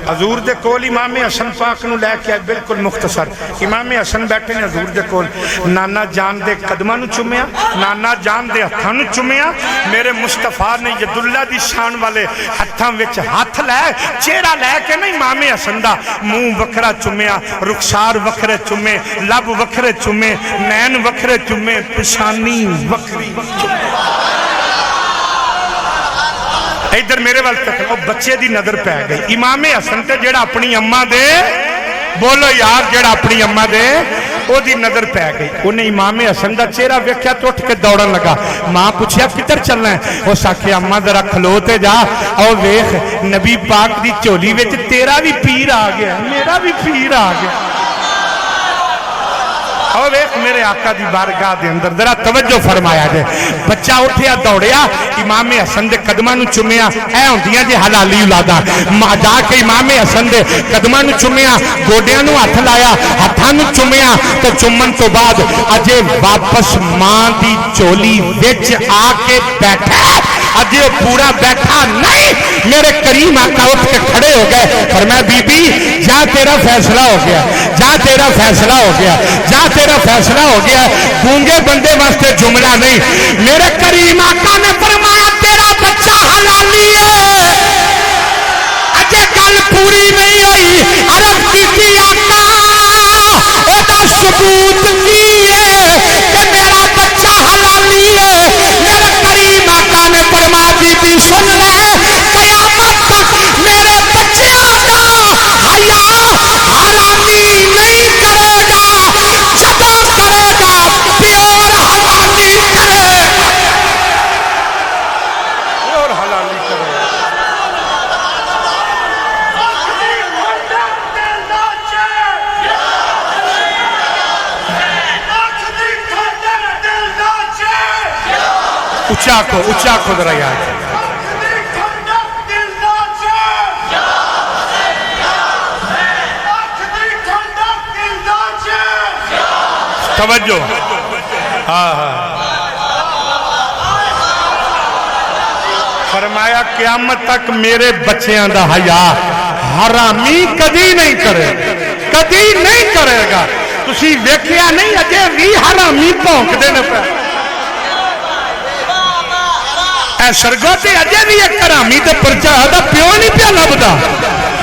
حضور دے کول امام حسن پاک نو لے کے آئے، بالکل مختصر۔ امام حسن بیٹھے نے حضور دے کول، نانا جان دے قدمہ نو چومیا، نانا جان دے ہتھاں نو چومیا۔ میرے مصطفیٰ نے ید اللہ دی شان والے ہتھاں وچ ہاتھ لے، چہرہ لے کے نہیں امام حسن دا منہ وکھرا چومیا، رخسار وکھرے چومے، لب وکھرے چومے، نین وکھرے چومے، پشانی وکھری چومے۔ ادھر میرے وال تک بچے دی نظر پہ گئی۔ امام حسن تے جڑا اپنی اماں دے بولو یار جڑا اپنی اما دے او دی نظر پہ گئی انہیں امام حسن دا چہرہ ویکھیا تو اٹھ کے دوڑن لگا ماں پوچھیا کدھر چلنا ہے وہ ساکھے اما ذرا کھلوتے جا او ویکھ نبی پاک دی چولی وچ تیرا بھی پیر آ گیا میرا بھی پیر آ گیا او ویکھ میرے آقا دی بارگاہ دے اندر ذرا توجہ فرمایا جائے بچہ اٹھیا دوڑیا امام حسن دے قدماں نو چومیا اے ہوندیاں جے حلالی اولاداں ماں جا کے امام حسن دے قدماں نو چومیا گوڈیاں نو ہاتھ لایا ہاتھاں نو چومیا تو چومن تو بعد اجے واپس ماں دی چولی وچ آ کے بیٹھا اجے پورا بیٹھا نہیں میرے کریم آقا اٹھ کے کھڑے ہو گئے فرمایا بی بی جا تیرا فیصلہ ہو گیا جا تیرا فیصلہ ہو گیا جا تیرا فیصلہ ہو گیا گونگے بندے واسطے جملہ نہیں میرے کریم آقا نے فرمایا تیرا بچہ حلالی ہے اجے گل پوری نہیں ہوئی عرض کی آقا او دا ثبوت کی ہے کہ میرا بچہ حلالی ہے میرے کریم آقا نے فرمایا بی بی سن لے قیامت تک میرے بچے آنا حیا حلالی نہیں کرے گا جب کرے گا پیور حلالی کرے پیور حلالی کرے اچھا کو ذرا یاد توجہ فرمایا قیامت تک میرے بچیاں دا حیا حرامی کدی نہیں کرے گا تسی ویکھیا نہیں اجے بھی حرامی بھونک دے پے اے سرگوتی اجے بھی ایک حرامی تے پرچہ دا پیو نہیں پیا لبدا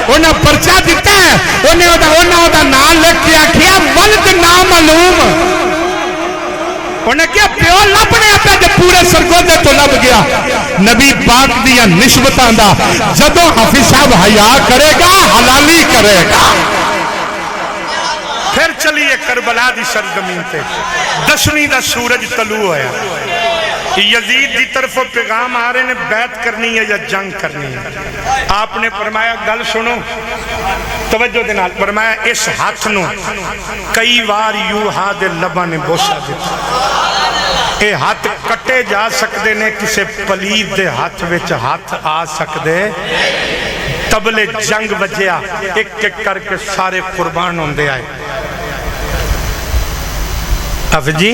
انہاں پرچہ دیتا ہے انہاں دا نام لکھ کے آکھیا ولد نامعلوم انہیں کیا پیو لبنے پہ جو پورے سرگوتے تو لب گیا نبی پاک دیا نسبتاں دا جدو حافظ صاحب حیا کرے گا حلالی کرے گا پھر چلیے کربلا دی سرزمین تے 10ویں دا سورج طلوع ہویا یزید دی طرف پیغام آ رہے نے بیعت کرنی ہے یا جنگ کرنی ہے آپ نے فرمایا گل سنو توجہ دینال فرمایا اس ہاتھ نو کئی وار یوہا دے لبا نے بوسا دیتا اے ہاتھ کٹے جا سکدے نے کسے پلید دے ہاتھ وچ ہاتھ آ سکدے تبلے جنگ وجیا ایک ایک کر کے سارے قربان ہوندے آئے اب جی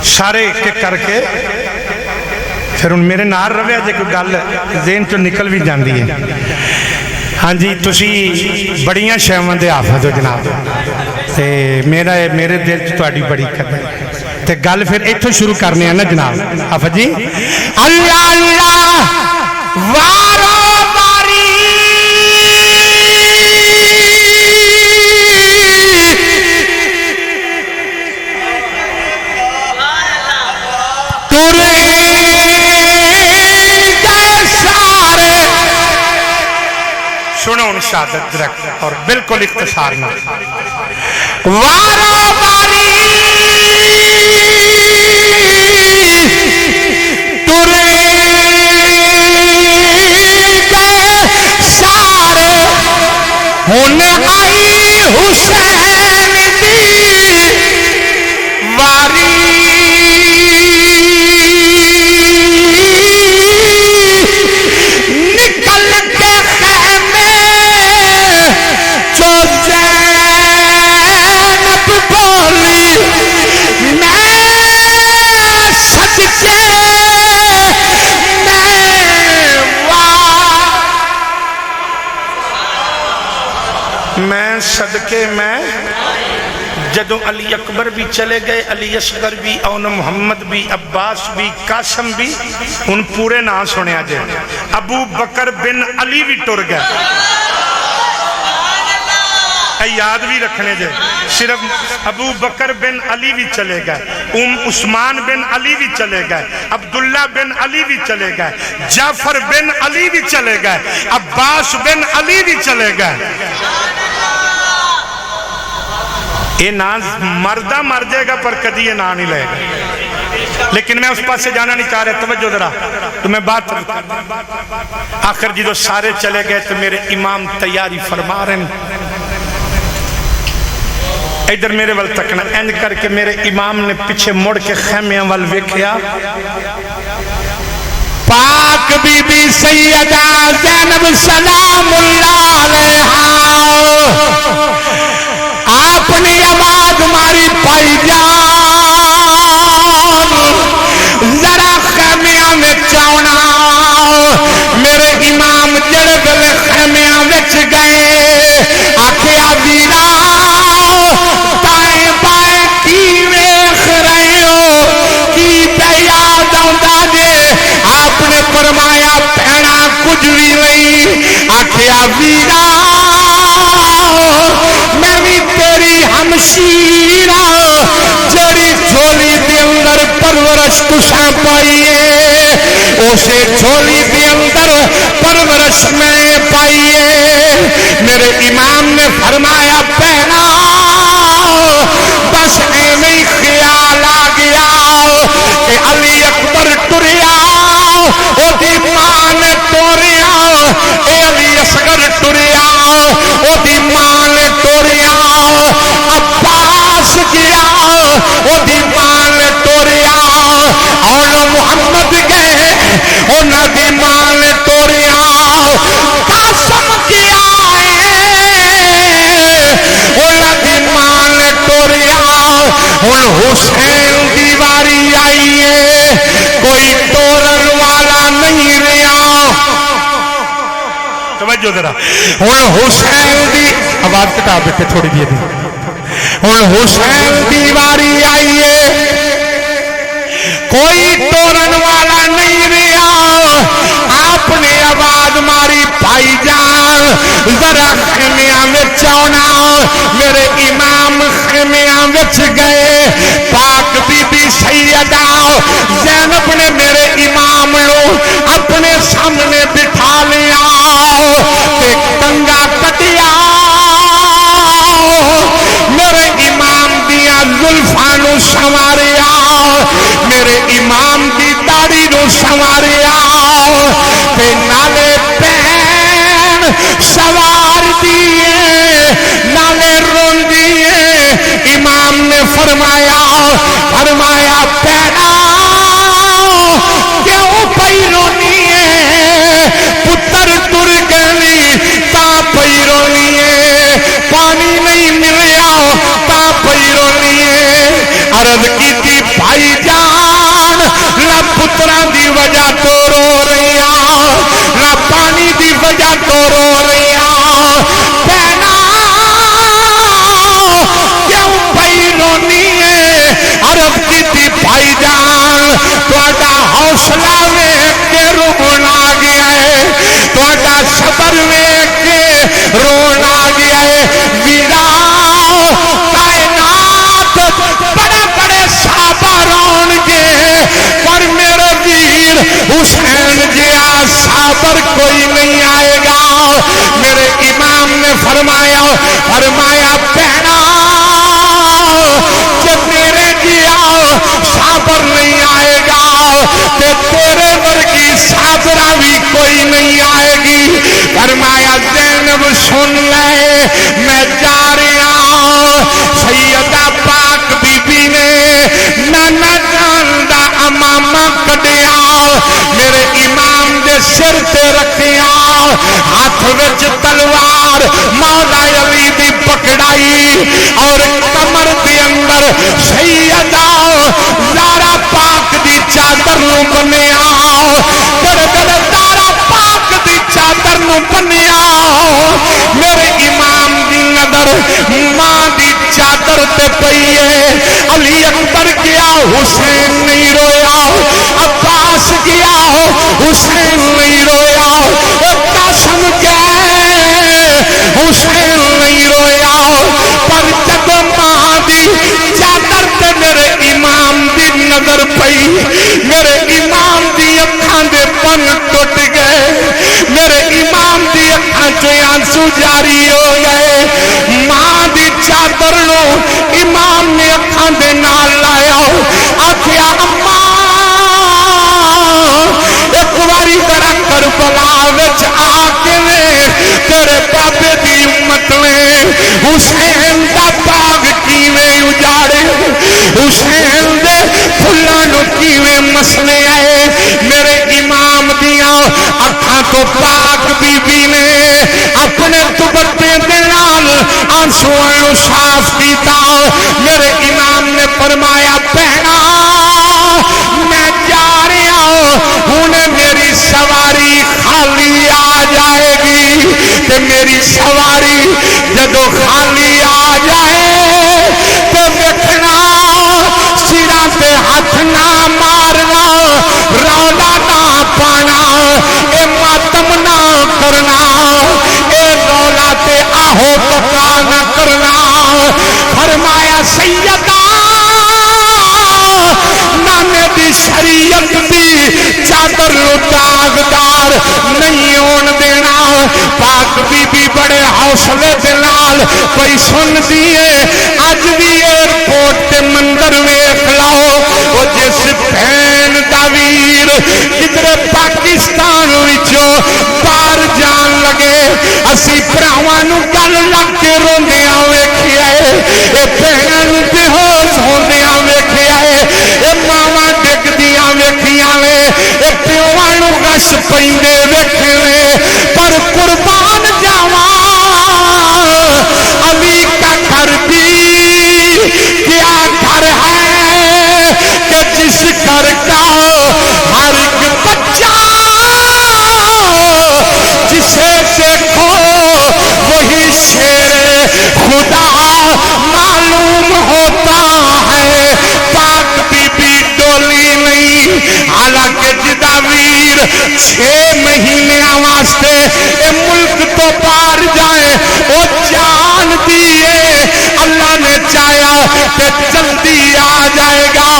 سارے ایک ایک کر کے پھر ان میرے نار رویا جے کوئی گل ذہن چو نکل بھی جاندی ہے ہاں جی تسی بڑیاں شیوان دے آفت ہو جناب میرے دل چ تہاڈی بڑی قدر تے گل پھر ایتھوں شروع کرنے ہیں نا جناب آفت جی اللہ اللہ وارو باری سنو ان شہادت درک اور بالکل اختصار نہ وارو باری ترے گئے سارے ہن آئی حسین دی واری صدقے میں جدوں علی اکبر بھی چلے گئے علی اصغر بھی اون محمد بھی عباس بھی قاسم بھی ان پورے نام سنے آجے ابو بکر بن علی بھی ٹر گئے اے یاد بھی رکھنے جے صرف ابو بکر بن علی بھی چلے گئے عثمان بن علی بھی چلے گئے عبداللہ بن علی بھی چلے گئے جعفر بن علی بھی چلے گئے عباس بن علی بھی چلے گئے یہ نا مردہ مر جائے گا پر کدی یہ نا نہیں لے گا. لیکن میں اس پاس سے جانا نہیں چاہ رہا. توجہ ذرا تو میں بات آخر جدو سارے چلے گئے تو میرے امام تیاری فرما رہے ہیں. ادھر میرے وال تکنا اینج کر کے میرے امام نے پیچھے مڑ کے خیمیاں وال ویکھیا. پاک بی بی سیدہ زینب سلام اللہ علیہا آپ نے آواز ماری پائی جان ذرا خیمیاں میں چاونا. میرے امام جڑ گلے خیمیاں وچ گئے آکھیا ویرا دائیں بائیں کی ویکھ رہے ہو کی پہ یاد آندا جے. آپ نے فرمایا بھیڑا کچھ بھی نہیں. آکھیا ویرا میں بھی تیری ہمشیرہ جڑی جھولی دے اندر پرورش تساں پائیے اسے جھولی دے اندر پرورش میں پائیے. میرے امام نے فرمایا بہنا بس ایویں خیال آ گیا کہ علی اکبر ٹریا او دی ماں نے ٹوریا اے علی اصغر ٹریا او دی ماں نے ٹوریا. عباس گیا او دی ماں نے ٹوریا. اور محمد گئے انہاں دی ماں نے ٹوریا. قاسم گیا انہاں دی ماں نے ٹوریا. ہن حسین دی واری آئی ہے کوئی ٹورن والا نہیں رہا. توجہ ذرا ہن حسین دی آواز کٹا بیٹھے تھوڑی دیر. ہن حسین دی واری آئی ہے کوئی ٹورن والا نہیں رہا. آپ نے آواز ماری بھائی جان ذرا خیمیاں وچ آنا. میرے امام خیمیاں وچ گئے. پاک بی بی سیدہ زینب نے میرے امام لو اپنے سامنے بٹھا لیا تے کنگا کٹیا. میرے امام دیا زلفاں نو سنواریا. میرے امام دی داڑھی نو سنواریا تے نالے پین سوار دیے نالے رون دیے. امام نے فرمایا پینا کیوں پئی رونی ہے پتر ٹر گئی تا پئی رونی ہے پانی نہیں ملیا تا پئی رونی ہے. عرض کی تھی بھائی جان نہ پتران دی وجہ تو رو رہی نہ پانی دی وجہ تو رو رہی. پینا کیوں پئی رونی ہے. عرض کی تھی بھائی جان تہاڈا حوصلہ ویکھ کے رون آ گیا ہے تہاڈا صبر ویکھ کے رون آ گیا ہے. ویرا کائنات بڑے بڑے صحابہ رون گے پر میرے ویر حسین جیا صابر کوئی نہیں آئے گا. میرے امام نے فرمایا بہنا جب میرے جیا صابر نہیں آئے گا تو تیرے ورگی صابرہ بھی کوئی نہیں آئے گی. فرمایا زینب سن لے میں جا رہا. سیدہ پاک بی بی نے نانا جان دا امامہ کڈیا میرے امام دے سر تے رکھیا. ہاتھ وچ تلوار مولا علی دی پکڑائی اور کمر دے اندر سیدہ زارا پاک دی چادر نو بنیا. گردن زارا پاک دی چادر نو بنیا. میرے امام دی نظر ماں دی چادر تے پئی ہے. علی اکبر گیا حسین نہیں رویا. عباس گیا حسین نہیں رویا. قاسم گئے حسین نہیں رویا. پر جب ماں دی چادر تے میرے امام دی نظر پئی میرے امام دی اکھاں دے پن ٹوٹ گئے. میرے امام دی اکھاں چوں آنسو جاری ہو گئے. ماں دی چادر نو دے نال لایا آکھیا اما ایک باری ذرا کربلا وچ آ کے تیرے بابے دی امت نے حسین دا باغ کیویں اجاڑے حسین دے پھلاں نو کیویں مسلے آئے میرے امام دیاں اکھاں تو پاک بی بی نے اپنے دوپٹے دے نال آنسواں نو صاف کیتا میرے امام نے فرمایا بہنا میں جا رہا ہوں میری سواری خالی آ جائے گی کہ میری سواری جدو خالی آ جائے تو دیکھنا سرا پہ ہاتھ نہ مارنا رولا نہ پانا اے ماتم نہ کرنا اے رولا تے آہو تکا نہ کرنا فرمایا سیدہ نانے دی شریعت دی چادر نو داغدار نہیں ہون دینا پاک بی بی بڑے حوصلے دے نال کوئی سن دیے اج بھی ایئرپورٹ تے مندر ویکھ لاؤ او جس بہن دا ویر کدھر پاکستان وچوں باہر جان لگے اسی بھراواں نو گل لگ کے روندیاں ویکھیا اے اے بہناں نو بے ہوش ہوندیاں ویکھیا اے اے ماواں ڈگدیاں ویکھیاں نے اے پیواں نو غش پیندے ویکھے نے پر قربان جاواں علی کا گھر بھی کیا گھر ہے کہ جس گھر کا ہر ایک بچہ جسے دیکھو وہی شیر خدا معلوم ہوتا ہے پاک بی بی ڈولی نہیں حالانکہ جدا ویر 6 مہینے واسطے اے ملک تو پار جائے وہ جان دیے اللہ نے چاہیا کہ جلدی آ جائے گا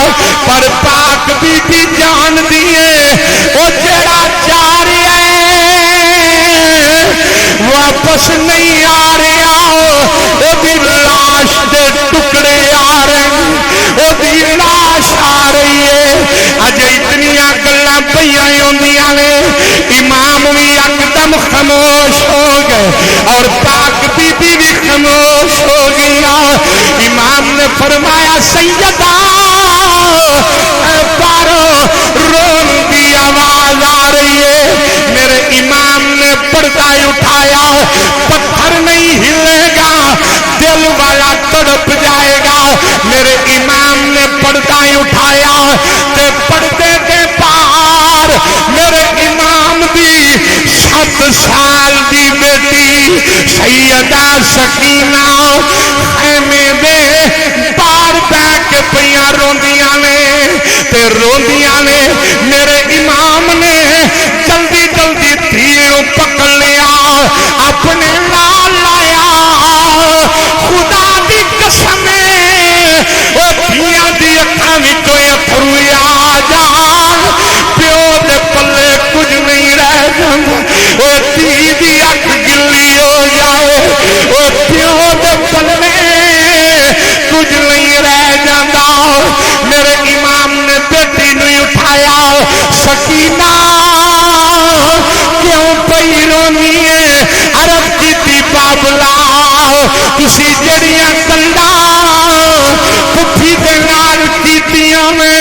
پر پاک بی بی جان دیے وہ جڑا جا رہا ہے واپس نہیں آ رہا وہ دی لاش دے ٹکڑے آ رہے وہ دی لاش آ رہی ہے اج اتنی گلاں پیاں ہوندیاں نے امام بھی یکدم خاموش ہو گئے اور پاک بی بی بھی خاموش ہو گیا امام نے فرمایا سیدہ پارو رون کی آواز آ رہی ہے میرے امام نے پردہ اٹھایا پتھر نہیں ہلے گا دل والا تڑپ جائے گا میرے امام نے پردہ اٹھایا تے پردے کے پار میرے امام دی 7 سال دی بیٹی سیدہ سکینہ خیمے دے پار بہ کے پیاں روندیاں نے تے روندیاں نے میرے امام نے جلدی جلدی دھیوں پکڑ لیا اپنے نال لایا خدا دی قسم او دھیاں دی اکھاں وچوں اتھرو آ جان پیو دے پلے کچھ نہیں رہ جاندا او دھی دی اکھ گلی ہو جائے او پیو دے پلے کچھ نہیں رہ جاندا میرے امام نے بیٹی نو اٹھایا سکینہ کیوں پئی رونی ہے عرب کی بابلا تسی جڑیاں گلاں پٹھی دے نال کیتیاں نے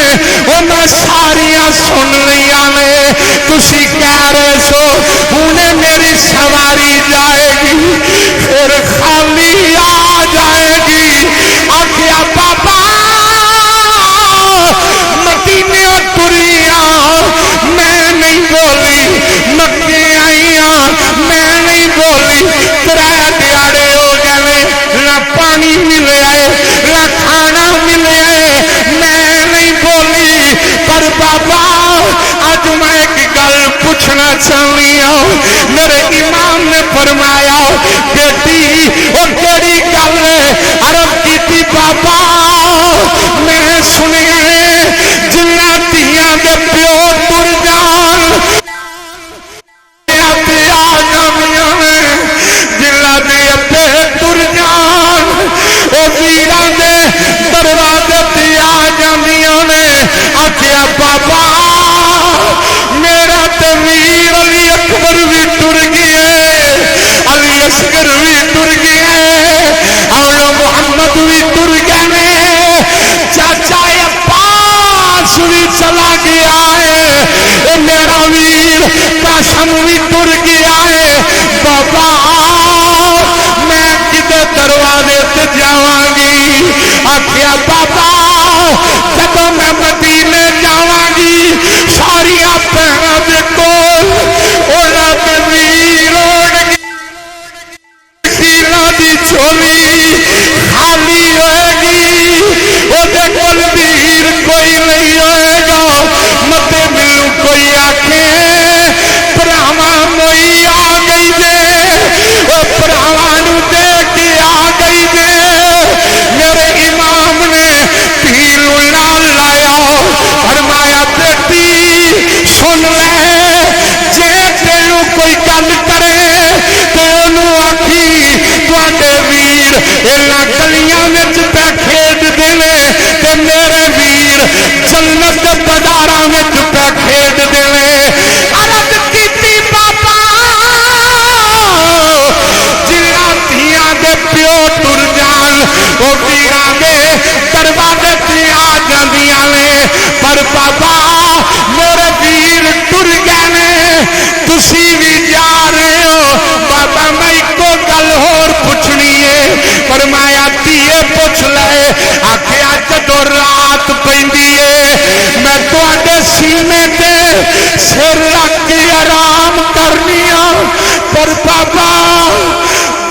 انہاں ساریاں سن لیاں نے تسی کہہ رہے سو ہنے میری سواری جائے گی پھر خالی آ جائے گی آکھیا بابا مدینے ٹریاں میں نہیں بولی مکے آئیاں میں نہیں بولی 3 دیہڑے ہو گئے نہ پانی ملے نہ کھانا ملے میں نہیں بولی پر بابا اج میں ایک گل پوچھنا چاہنی ہوں میرے امام نے فرمایا بیٹی وہ کیڑی گل ہے عرب کی بابا میں سنیا جنہ دھیاں دے پیو تر جان جنہ دے ابے تر جان وہ ویراں دے دروازے قاسم بھی ٹر گیا ہے بابا میں کدے دروازے تے جاواں گی آکھیا بابا جدوں میں مدینے جاواں گی ساریاں بہناں دے کول انہاں دے ویر ہون گے سیلاں دی چولی خالی ہوئے گی وہ دے کول ویر کوئی نہیں ہوئے گا متے ملو کوئی آکھے پراواں موئی آ گئی دے وہ پراواں نو دے کے آ گئی دے میرے امام نے تیر نال لایا فرمایا بیٹی سن لے جے تینوں کوئی گل کرے تے اونوں آکھی تواڈے ویر انہاں گلیاں وچ پہ کھیڈدے نے تے میرے ویر جنت دے بازاراں وچ پہ کھیڈدے نے عرض کیتی بابا جنہاں دھیاں دے پیو ٹر جان وہ ویراں دے دروازے تے آ جاندیاں نے پر بابا میرے ویر ٹر گئے نے تسی بھی جا رہے ہو بابا میں ایکو گل ہور پوچھنی ہے فرمایا تیے پوچھ لے آکھیا جدوں رات پیندی ہے میں تواڈے سینے تے سر رکھ کے آرام کرنی ہاں پر بابا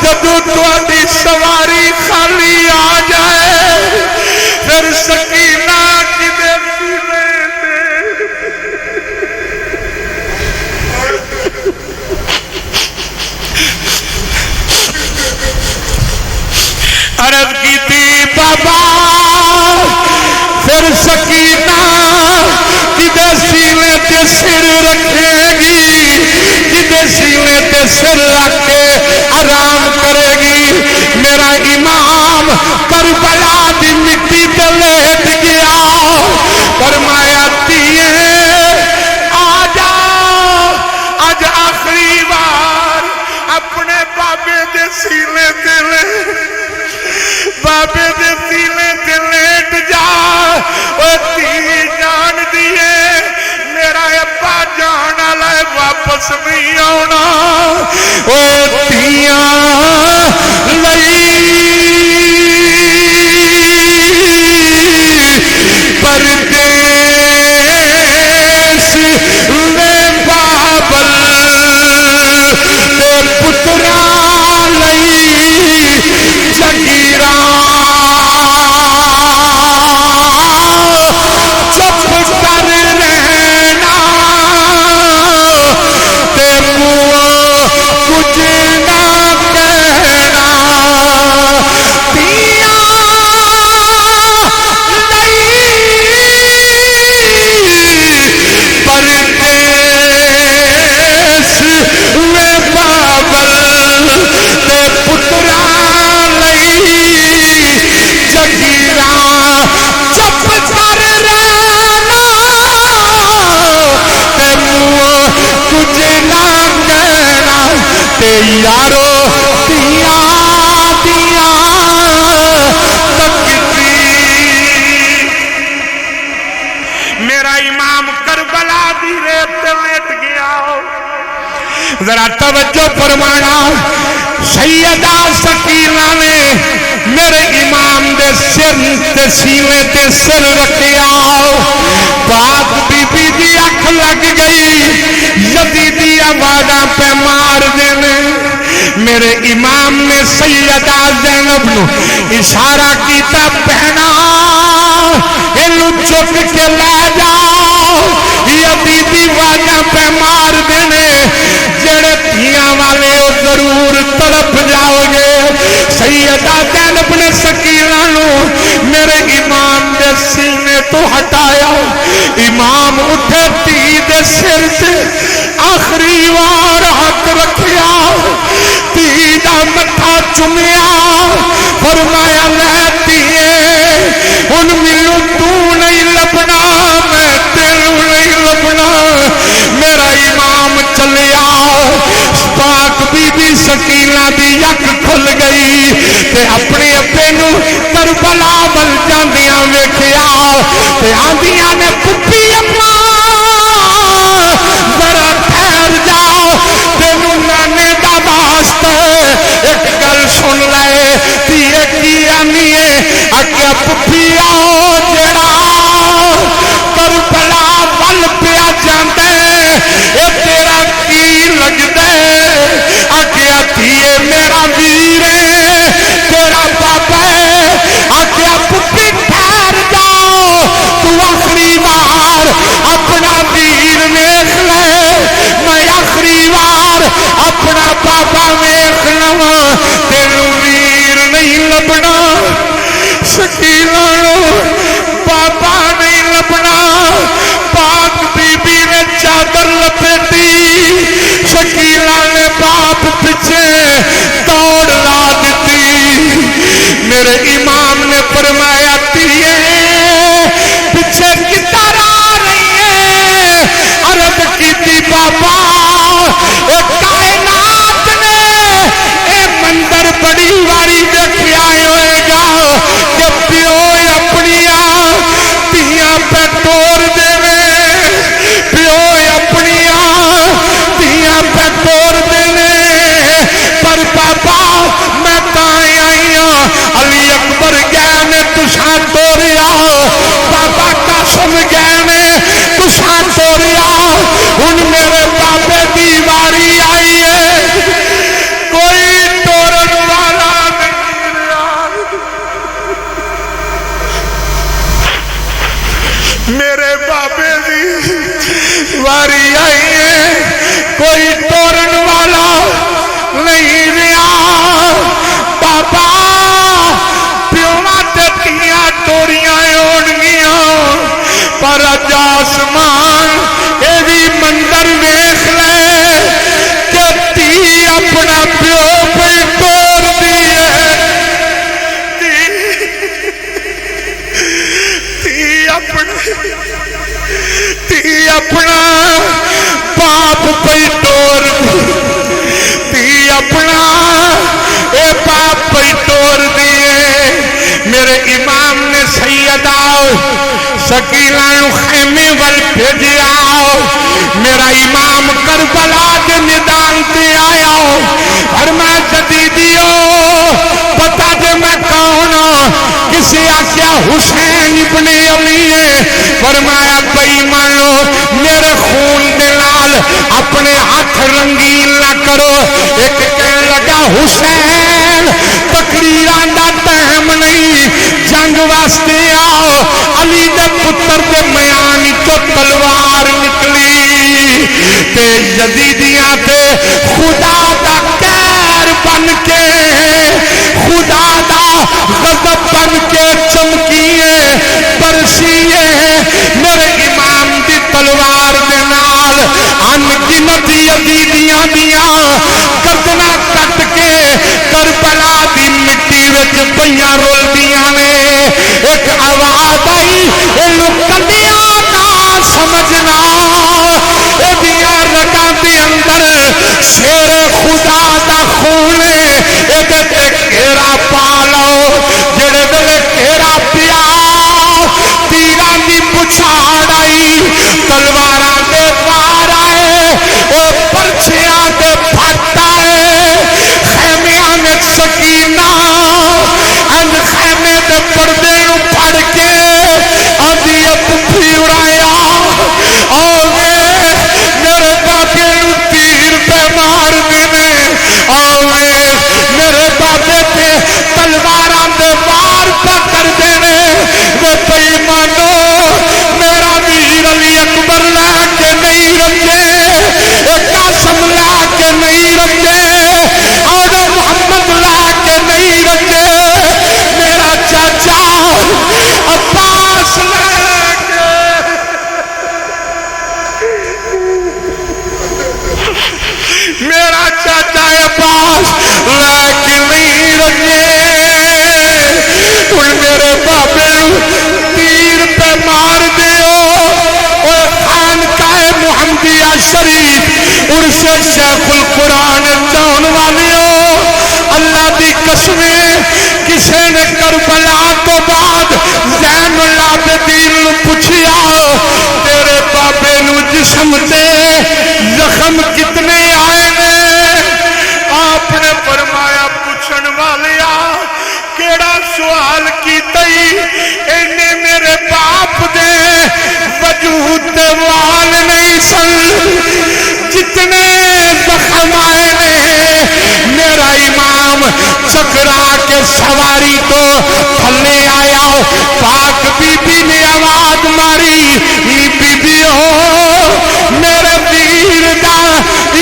جدوں تواڈی سواری خالی آ جائے پھر سکینہ کدے سینے تے عرض کی تھی بابا پھر سکینہ کدے سینے تے سر رکھے گی کدے سینے تے سر رکھ کے آرام کرے گی میرا امام کربلا دی مٹی تے لیٹ گیا فرمایا تیے آ جا اج آخری بار اپنے بابے دے سینے تے لے بابے دے سینے تے لیٹ جا او تی جان دیے میرا ابا جان والا واپس نہیں آنا او تیاں لئی پردیس لے بابل تے پترا لئی جگیرا چپ کر رہنا تے منہ کچھ نہ کہنا تیاں پردیس میں بابل تے پترا لئی جگیرا چپ کر رہنا تے منہ کچھ نہ کہنا تے یارو تیاں تکتی میرا امام کربلا دی ریت تے لیٹ گیا ذرا توجہ فرمانا سیدہ سکینہ نے میرے امام دے سر تے سینے تے سر رکھیا پاک بی بی دی اکھ لگ گئی یزیدی آوازاں پہ مار دینے میرے امام نے سیدہ زینب نو اشارہ کیتا بہنا انہوں چک کے لے جاؤ یزیدی آوازاں پہ مار دینے جڑے دھیاں والے ہو ضرور تڑپ جاؤ گے سیدہ زینب نے سکینہ نو میرے امام دے سینے تو ہٹایا امام اٹھے تی دے سر سے آخری وار ہاتھ رکھیا تی دا متھا چمیا فرمایا لیتی ہے ان ملو تو نہیں لبنا میں تیروں نہیں لبنا میرا امام چلیا پاک بی بی سکینہ دی یک کھل گئی تے اپنے ابے نو کربلا ول جاندیاں ویکھیا تے آندیاں نے پپی اپنا ذرا ٹھہر جا واری آئی ہے کوئی توڑن والا نہیں رہا بابا پیواں تے تیاں توریاں اڑ گیاں پر اج آسمان اے بھی منظر ویکھ لے کہ تی اپنا پیو پہ توڑ دی ہے تی اپنا باپ پہ توڑ تی اپنا اے باپ پہ توڑ دیے میرے امام نے سیدہ سکینہ خیمے ول بھیجیا میرا امام کربلا کے میدان تے آیا اور میں جدیدیو پتا جے میں کون کسی آکیا حسین ابن علی ہے فرمایا بھائی مانو میرے خون دے نال اپنے ہاتھ رنگین نہ کرو ایک کہنے لگا حسین تقریراں دا ٹائم نہیں جنگ واسطے آؤ علی دے پتر دے میان چو تلوار نکلی تے یزیدیاں تے خدا دا قہر بن کے خدا دا غضب بن کے چمکیے برسیے میرے امام دی تلوار دے نال ان گنت یزیدیاں دیاں گردنا کٹ کے کربلا دی مٹی وچ پئیاں رولدیاں نے ایک آواز آئی اینو کلیاں نہ سمجھنا اے دیاں رگاں دے اندر شیر خدا دا خون اے تے گھیرا پا لو جڑے ویلے گھیرا پیا تیراں دی بچھاڑ آئی تلواراں دے وار آئے او پرچھیاں دے پھٹ آئے خیمیاں وچ سکینہ ان خیمے دے پردے نوں پھڑ کے آدھی اپھی اڑایا آوے میرے بابے نوں تیر پہ مار دینے آوے میرے بابے تے تلواراں دے وار پہ کر دینے وہ بھئی مانو میرا ویر علی اکبر لا کے نہیں رکھے قاسم لا کے نہیں رکھے اور محمد لا کے نہیں رکھے میرا چاچا عباس لا کے میرا چاچا عباس لا کے نہیں رکھے ان میرے بابے تیر پہ مار دیو اور خانقاہ محمدیہ شریف ان سے شیخ القرآن جان والیو اللہ دی قسمیں کسے نے کربلا تو بعد زین العابدین نو پوچھیا تیرے بابے نو جسم تے زخم کتنے آئے نے آپ نے فرمایا پوچھن والیا کیڑا سوال کیتئی اینے میرے باپ دے وجود دے وال نہیں سن جتنے زخم آئے نے میرا امام چکرا کے سواری تو تھلے آیا پاک بی بی نے آواز ماری بی بی ہو میرے ویر دا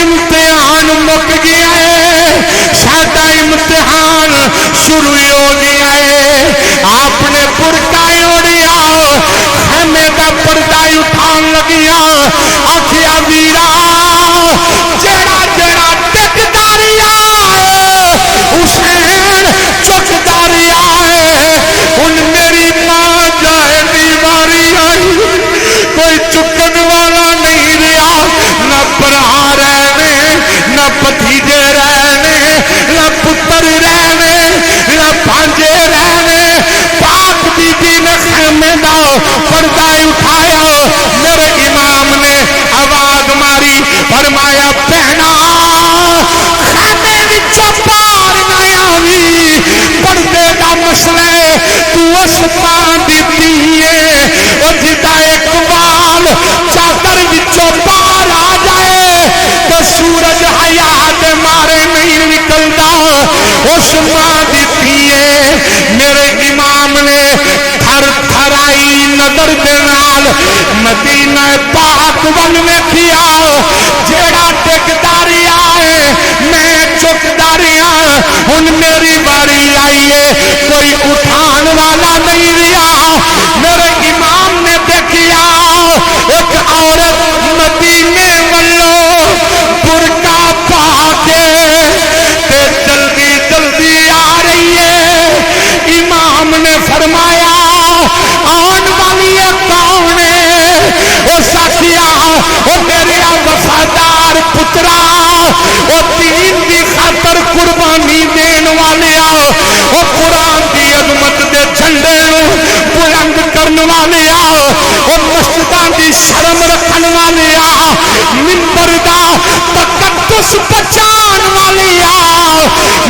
امتحان مک گیا ہے ساڈا امتحان شروع ہو گیا ہے آپ نے برقع اوڑیا خیمے دا پردہ اٹھان لگیا آکھیا ویرا جڑا جڑا ٹکداریا حسین چکداریا ان میری ماں جائے بیماری آئی کوئی چکن والا نہیں رہا نہ برا رہنے نہ بھتیجے رہنے نہ پتر رہنے نہ بھانجے رہنے پاک بی بی نے خیمے دا پردہ اٹھایا میرے امام نے آواز ماری فرمایا بہنا خیمے وچوں پار نہ آوی پردے دا مسئلہ تو اس پان دیتی ہے او جدا ایک وال چادر وچوں پار آ جائے تو سورج حیات مارے نہیں نکلدا اس ماں دیتی ہے میرے امام نے تھر تھرائی نظر دے نال مدینہ پاک ول ویکھی ہن میری باری آئیے کوئی اٹھان والا نہیں رہا. میرے امام نے دیکھیا ایک عورت مدینے والوں برقع پا کے تے جلدی جلدی آ رہی ہے. امام نے فرمایا آن والی کون ہے؟ وہ ساتھیا وہ میرے وفادار پترا وہ دین دی خاطر قربانی دین والے وہ قرآن دی عظمت دے جھنڈے بلند کرن والے وہ مسجداں دی شرم رکھن والے منبر دا تقدس بچان والے.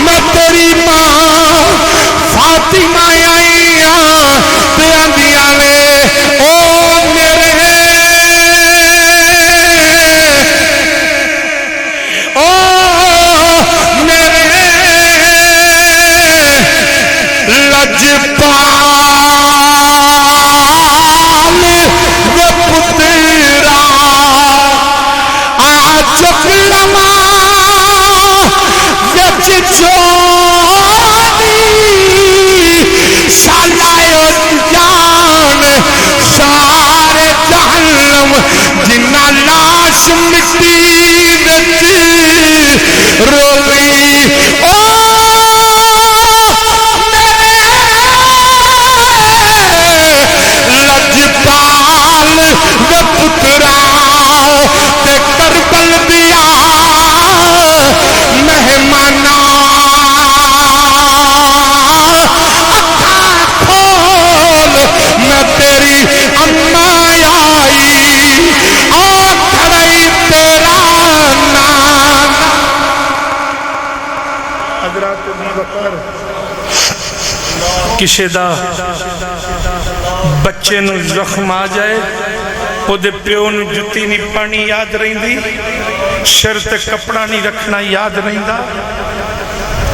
میں تیری ماں فاطمہ آئی تے آندیاں نے او میرے لجپال وہ پترا آ چک لما وچ چوری سالائے جان سارے جہنم جنہ لاش مٹی وچ رولی. لجپال وہ پترا تے کربل دیا مہمانا اکھاں کھول میں تیری اماں آئی آ کھڑائی تیرا نام. حضرات ابو بکر کسے دا بچے نو زخم آ جائے او دے پیو نو جتی نہیں پانی یاد رہی دی سر تے کپڑا نہیں رکھنا یاد رہی دا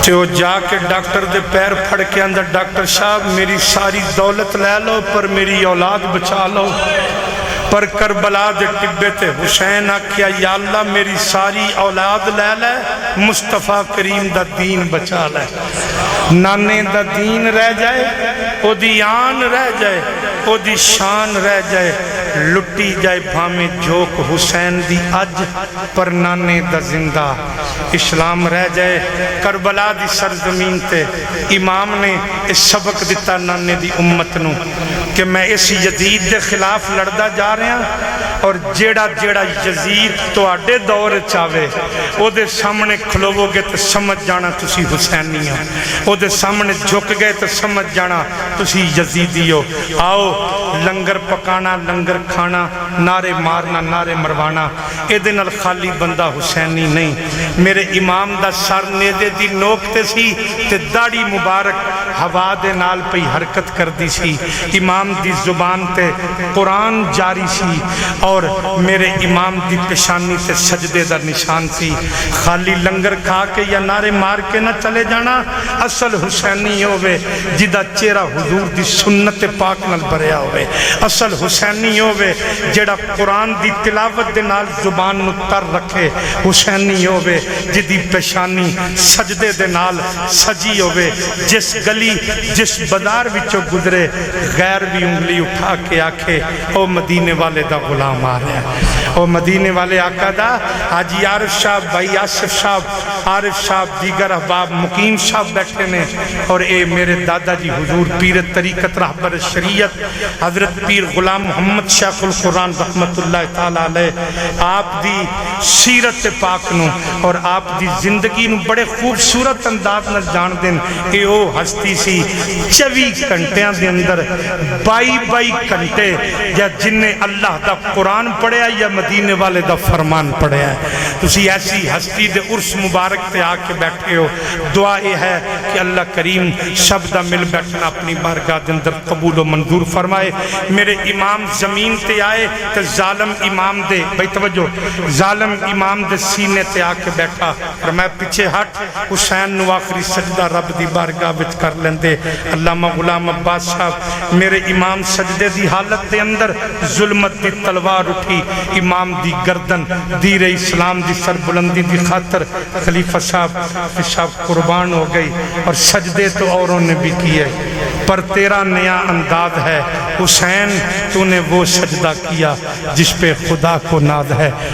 تے وہ جا کے ڈاکٹر دے پیر پھڑ کے اندر ڈاکٹر صاحب میری ساری دولت لے لو پر میری اولاد بچا لو. پر کربلا دے ٹبے تے حسین آکھیا یا اللہ میری ساری اولاد لے لے مصطفیٰ کریم دا دین بچا لے. نانے دا دین رہ جائے او دی آن رہ جائے او دی شان رہ جائے لٹی جائے بھامے جوک حسین دی اج پر نانے دا زندہ اسلام رہ جائے. کربلا دی سرزمین تے امام نے اس سبق دیتا نانے دی امت نو کہ میں اس یزید دے خلاف لڑدا جا رہا اور جیڑا جیڑا یزید تو آڈے دور چاہے او دے سامنے کھلوو گے تو سمجھ جانا تسی حسینی ہو او دے سامنے جھک گئے تو سمجھ جانا تسی یزیدی ہو. آؤ لنگر پکانا لنگر کھانا نعرے مارنا نعرے مروانا اے دن خالی بندہ حسینی نہیں. میرے امام دا سر نیدے دی نوکتے سی تے داڑی مبارک ہوا دے نال پئی حرکت کر دی سی. امام دی زبان تے قرآن جاری سی اور میرے امام دی پیشانی تے سجدے دا نشان سی. خالی لنگر کھا کے یا نعرے مار کے نہ چلے جانا. اصل حسینی ہوئے جدہ چہرہ حضور دی سنت پاک نال بھریا ہوئے. اصل حسینی ہوئے جڑا قرآن دی تلاوت دے نال زبان نو تر رکھے. حسینی ہوئے جدی پیشانی سجدے دے نال سجی ہوئے. جس گلی جس بازار وچوں گزرے غیر بھی انگلی اٹھا کے آکھے او مدینے والے دا غلام آ رہا ہے او مدینے والے آقا دا. حاجی عارف صاحب بھائی آصف صاحب عارف صاحب دیگر احباب مقیم صاحب بیٹھے نے اور اے میرے دادا جی حضور پیر طریقت رہبر شریعت حضرت پیر غلام محمد شیخ القرآن رحمت اللہ تعالیٰ علیہ آپ دی سیرت پاک نو اور آپ دی زندگی نو بڑے خوبصورت انداز نہ جان دیں. اے او ہستی سی 24 گھنٹیاں دے اندر 22 گھنٹے یا جن نے اللہ دا قرآن پڑھیا یا مدینے والے دا فرمان پڑھیا ہے. تسی ایسی ہستی دے عرس مبارک تے آ کے بیٹھے ہو. دعا یہ ہے کہ اللہ کریم سب دا مل بیٹھنا اپنی بارگاہ دے اندر قبول و منظور فرمائے. میرے امام زمین تے آئے تے ظالم امام دے بھائی توجہ ظالم امام دے سینے تے آ کے بیٹھا اور میں پیچھے ہٹ حسین نو آخری سجدہ رب دی بارگاہ وچ کر لیندے. علامہ غلام عباس صاحب میرے امام سجدے دی حالت دے اندر ظلمت دی تلوار بار اٹھی امام دی گردن دیر اسلام دی سربلندی دی خاطر خلیفہ صاحب قربان ہو گئی، اور سجدے تو اوروں نے بھی کیے، پر تیرا نیا انداز ہے حسین، تو نے وہ سجدہ کیا جس پہ خدا کو ناز ہے۔